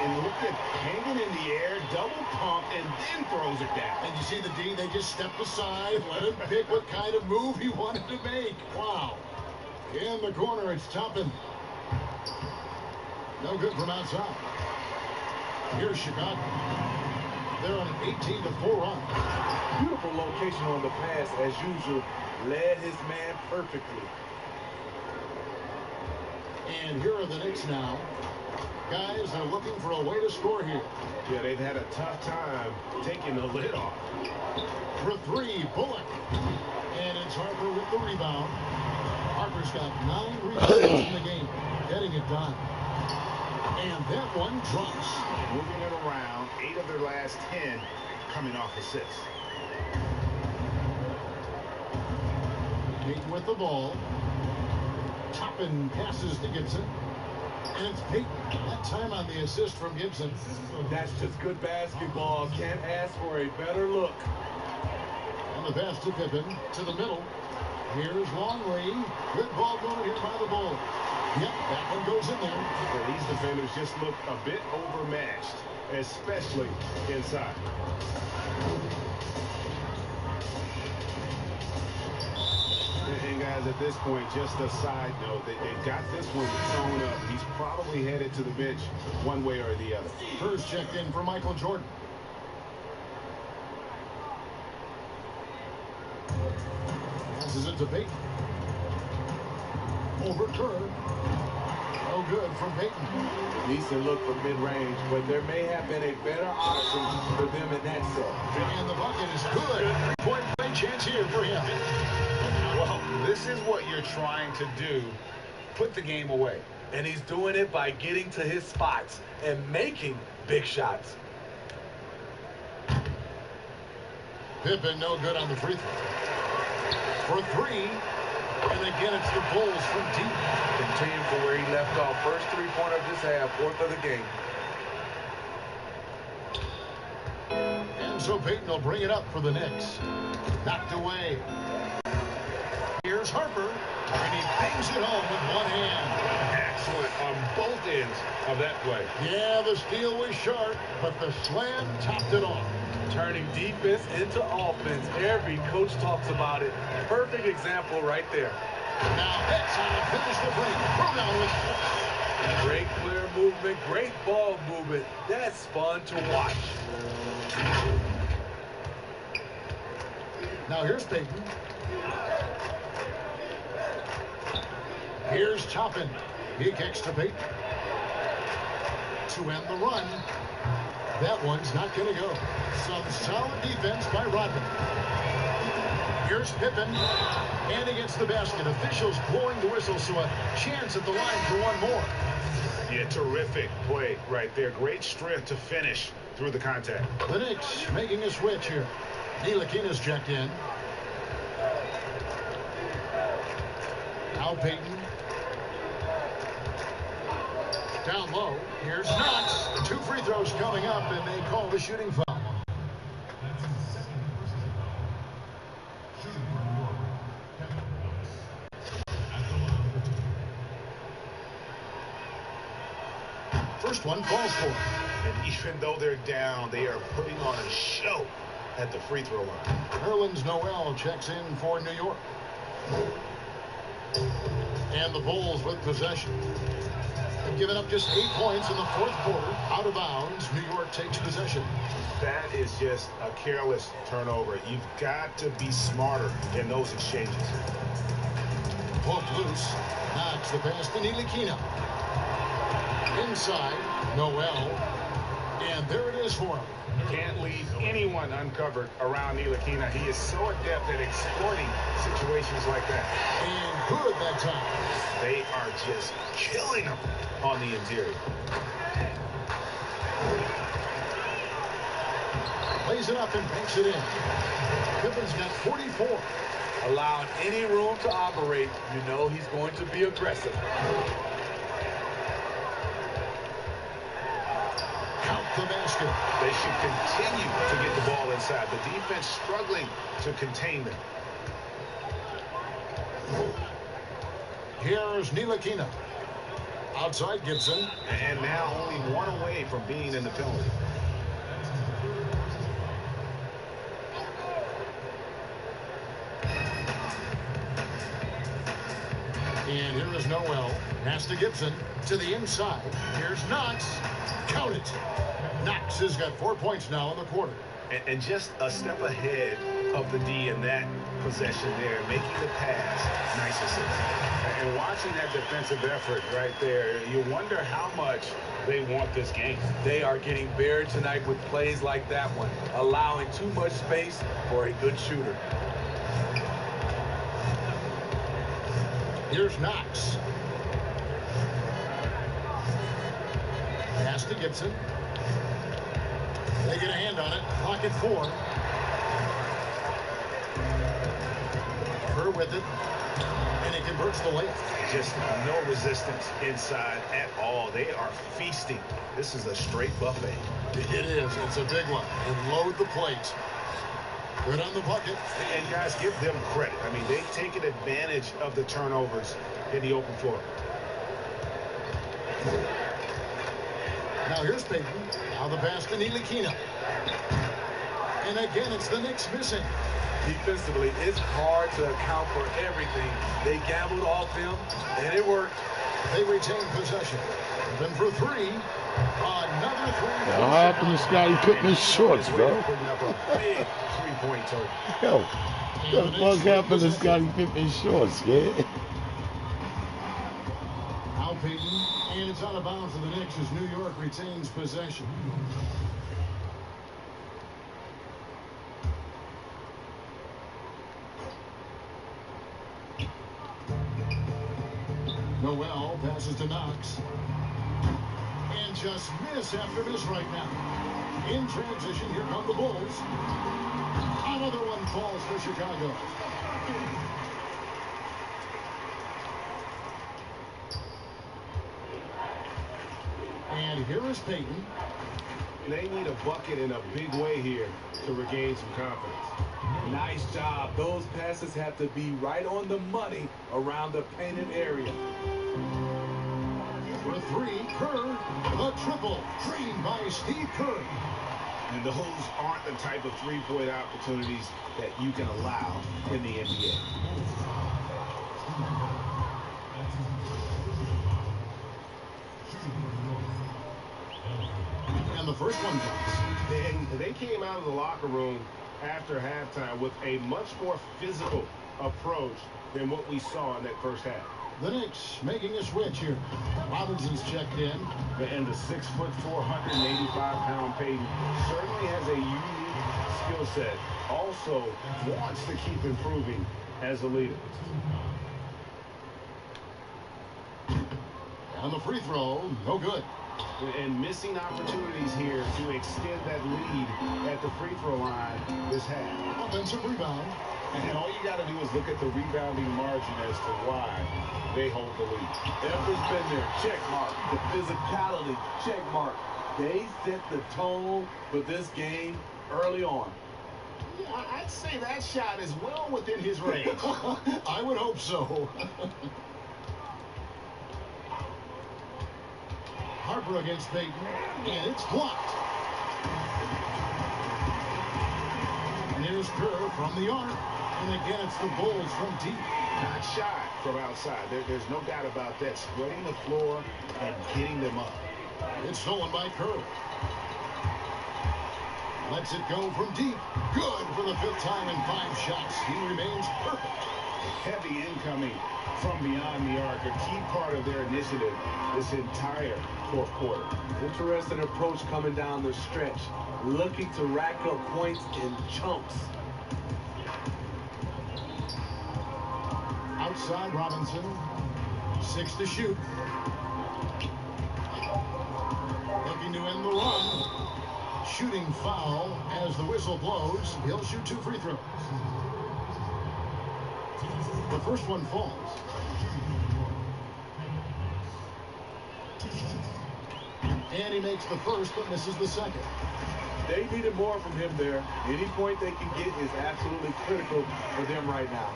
And look at hanging in the air, double pump, and then throws it down. And you see the D, they just stepped aside, let him pick what kind of move he wanted to make. Wow. In the corner, it's Toppin. No good from outside. Here's Chicago. They're on an 18-4 run. Beautiful location on the pass, as usual. Led his man perfectly. And here are the Knicks now. Guys, they're looking for a way to score here. Yeah, they've had a tough time taking the lid off. For 3, Bullock. And it's Harper with the rebound. Harper's got 9 rebounds in the game. Getting it done. And that one drops. Moving it around, 8 of their last 10 coming off assists. Payton with the ball. Toppin passes to Gibson. And it's Payton. That time on the assist from Gibson. That's just good basketball. Can't ask for a better look. And the pass to Pippen to the middle. Here's Longley. Good ball movement here by the Bulls. Yep, that one goes in there. Yeah, these defenders just look a bit overmatched, especially inside. And guys, at this point, just a side note, they got this one sewn up. He's probably headed to the bench one way or the other. First checked in for Michael Jordan. Passes it to Peyton. Overturned. No good from Peyton. Decent look for mid-range, but there may have been a better option for them in that set. And the bucket is good. Point play chance here for him. Well, this is what you're trying to do. Put the game away. And he's doing it by getting to his spots and making big shots. Pippen no good on the free throw. For three. And again, it's the Bulls from deep. Continue from where he left off. First three-pointer of this half, fourth of the game. And so Peyton will bring it up for the Knicks. Knocked away. Here's Harper. And he bangs it home with one hand. Excellent on both ends of that play. Yeah, the steal was sharp, but the slam topped it off. Turning defense into offense. Every coach talks about it. Perfect example right there. Now that's how to finish the break. Great clear movement, great ball movement. That's fun to watch. Now here's Peyton. Here's Toppin. He kicks to Peyton. To end the run. That one's not going to go. Some solid defense by Rodman. Here's Pippen. And against the basket. Officials blowing the whistle, so a chance at the line for one more. Yeah, terrific play right there. Great strength to finish through the contact. The Knicks making a switch here. Ntilikina's checked in. Now Peyton. Down low. Here's Knox. 2 free throws coming up, and they call the shooting foul. First one falls for him. And even though they're down, they are putting on a show at the free throw line. Nerlens Noel checks in for New York. And the Bulls with possession. They've given up just 8 points in the fourth quarter. Out of bounds, New York takes possession. That is just a careless turnover. You've got to be smarter in those exchanges. Poked loose. Knocks the pass to Ntilikina. Inside, Noel. And there it is for him. Can't leave anyone uncovered around Ntilikina. He is so adept at exploiting situations like that. And good that time. They are just killing him on the interior. Plays it up and banks it in. Pippen's got 44. Allowing any room to operate, you know he's going to be aggressive. Count the basket. They should continue to get the ball inside. The defense struggling to contain them. Here's Ntilikina. Outside Gibson. And now only one away from being in the penalty. And here is Noel. Pass to Gibson. To the inside. Here's Knox. Count it. Knox has got 4 points now in the quarter. And just a step ahead of the D in that possession there, making the pass. Nice assist. And watching that defensive effort right there, you wonder how much they want this game. They are getting buried tonight with plays like that one, allowing too much space for a good shooter. Here's Knox. Pass to Gibson. They get a hand on it. Clock at 4. Her with it. And he converts the layup. Just no resistance inside at all. They are feasting. This is a straight buffet. It is. It's a big one. And load the plate. Good on the bucket. And guys, give them credit. I mean, they've taken advantage of the turnovers in the open floor. Now here's Peyton. Now the pass to Ntilikina. And again, it's the Knicks missing. Defensively, it's hard to account for everything. They gambled off him, and it worked. They retain possession. Then for 3, Another three. What happened to Scottie Pippen's shorts, bro? Big three-point total. Yo, what the fuck happened to Scottie Pippen's shorts, yeah? Al Payton, and it's out of bounds for the Knicks as New York retains possession. Noel passes to Knox. And just miss after miss right now. In transition, here come the Bulls. Another one falls for Chicago. And here is Payton. They need a bucket in a big way here to regain some confidence. Nice job. Those passes have to be right on the money around the painted area. For three, Kerr, the triple, dreamed by Steve Kerr. And those aren't the type of three-point opportunities that you can allow in the NBA. And the first one goes. And they came out of the locker room after halftime with a much more physical approach than what we saw in that first half. The Knicks making a switch here. Robinson's checked in. And the 6'4", 185-pound Payton certainly has a unique skill set. Also wants to keep improving as a leader. And the free throw, no good. And missing opportunities here to extend that lead at the free throw line this half. Offensive rebound. And all you got to do is look at the rebounding margin as to why they hold the lead. Effort's been there. Check mark. The physicality. Check mark. They set the tone for this game early on. Yeah, I'd say that shot is well within his range. I would hope so. Harper against Payton, and it's blocked. And here's Kerr from the arc. And again, it's the Bulls from deep. Not shy from outside. There's no doubt about that. Spreading the floor and getting them up. It's stolen by Kerr. Lets it go from deep. Good for the fifth time in 5 shots. He remains perfect. Heavy incoming from beyond the arc. A key part of their initiative this entire fourth quarter. Interesting approach coming down the stretch. Looking to rack up points in chunks. Outside Robinson. 6 to shoot. Looking to end the run. Shooting foul as the whistle blows. He'll shoot 2 free throws. The first one falls. And he makes the first but misses the second. They needed more from him there. Any point they can get is absolutely critical for them right now.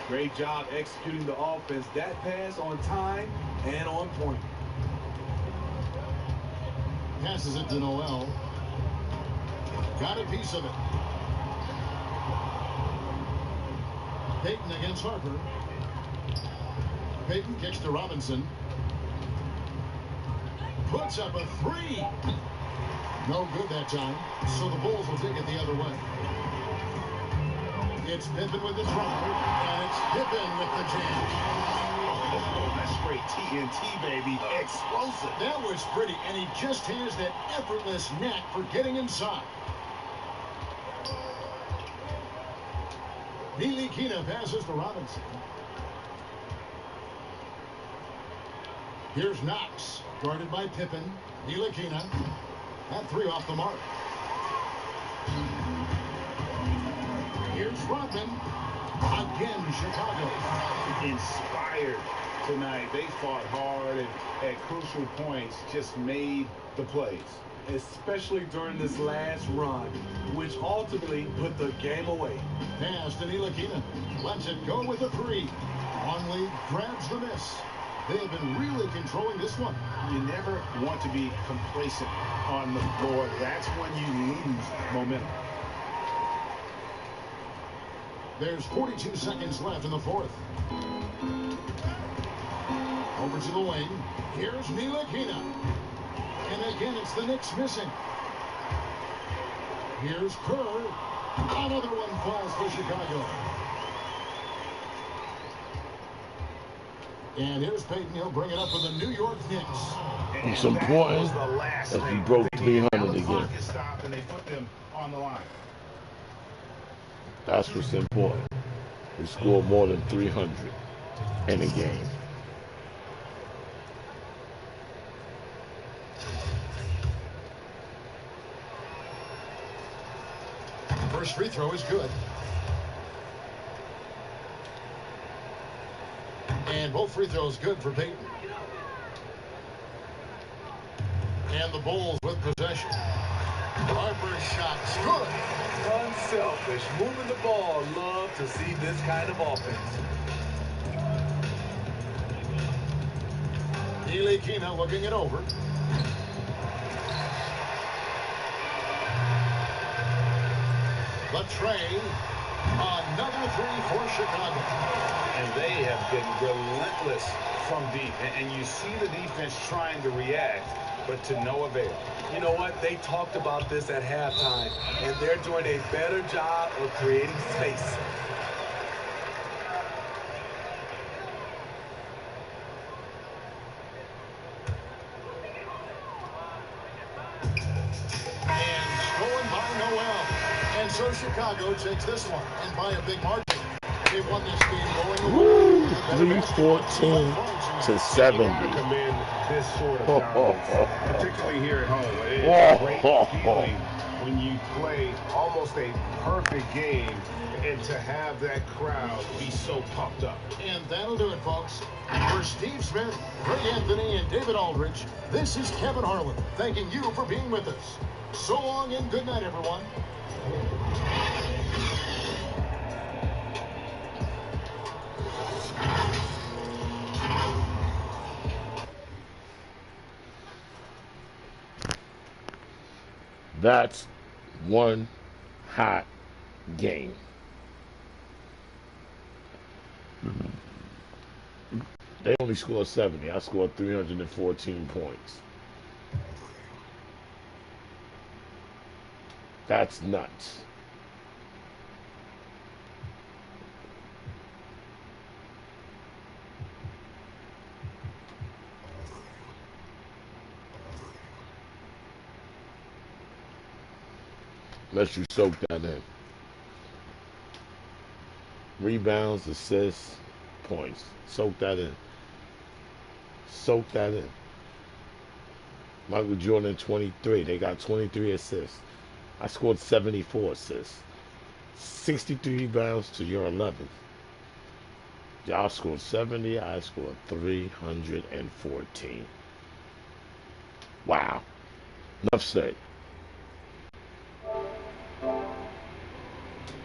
Great job executing the offense. That pass on time and on point. Passes it to Noel. Got a piece of it. Payton against Harper. Payton kicks to Robinson. Puts up a 3. No good that time. So the Bulls will take it the other way. It's Pippen with the drive, and it's Pippen with the jam. Oh, that's straight TNT, baby. Explosive. That was pretty, and he just has that effortless knack for getting inside. Ntilikina passes to Robinson. Here's Knox, guarded by Pippen. Ntilikina. That 3 off the mark. Here's Rodman. Again, Chicago. Inspired tonight. They fought hard and at crucial points just made the plays. Especially during this last run, which ultimately put the game away. Pass to Ntilikina. Lets it go with a 3. Longley grabs the miss. They've been really controlling this one. You never want to be complacent on the floor. That's when you lose momentum. There's 42 seconds left in the fourth. Over to the wing. Here's Ntilikina. And again, it's the Knicks missing. Here's Kerr. Another one falls for Chicago. And here's Payton. He'll bring it up for the New York Knicks. It's important as we broke 300 again. And they put them on the line. That's what's important. We scored more than 300 in a game. First free throw is good. And both free throws good for Payton. And the Bulls with possession. Harper's shot's good. Unselfish, moving the ball. Love to see this kind of offense. Ntilikina looking it over. The tray. Another three for Chicago. And they have been relentless from deep. And you see the defense trying to react, but to no avail. You know what? They talked about this at halftime, and they're doing a better job of creating space. And stolen by Noel. And so Chicago takes this one, and by a big margin. They won this game going Woo! 314 to 70. Recommend this sort of dominance, particularly here at home. It's a great feeling when you play almost a perfect game and to have that crowd be so pumped up. And that'll do it, folks. For Steve Smith, Greg Anthony, and David Aldridge, this is Kevin Harlan thanking you for being with us. So long and good night, everyone. That's one hot game. They only scored 70. I scored 314 points. That's nuts. Unless you soak that in. Rebounds, assists, points. Soak that in. Soak that in. Michael Jordan, 23. They got 23 assists. I scored 74 assists. 63 rebounds to your 11. Y'all scored 70. I scored 314. Wow. Enough said.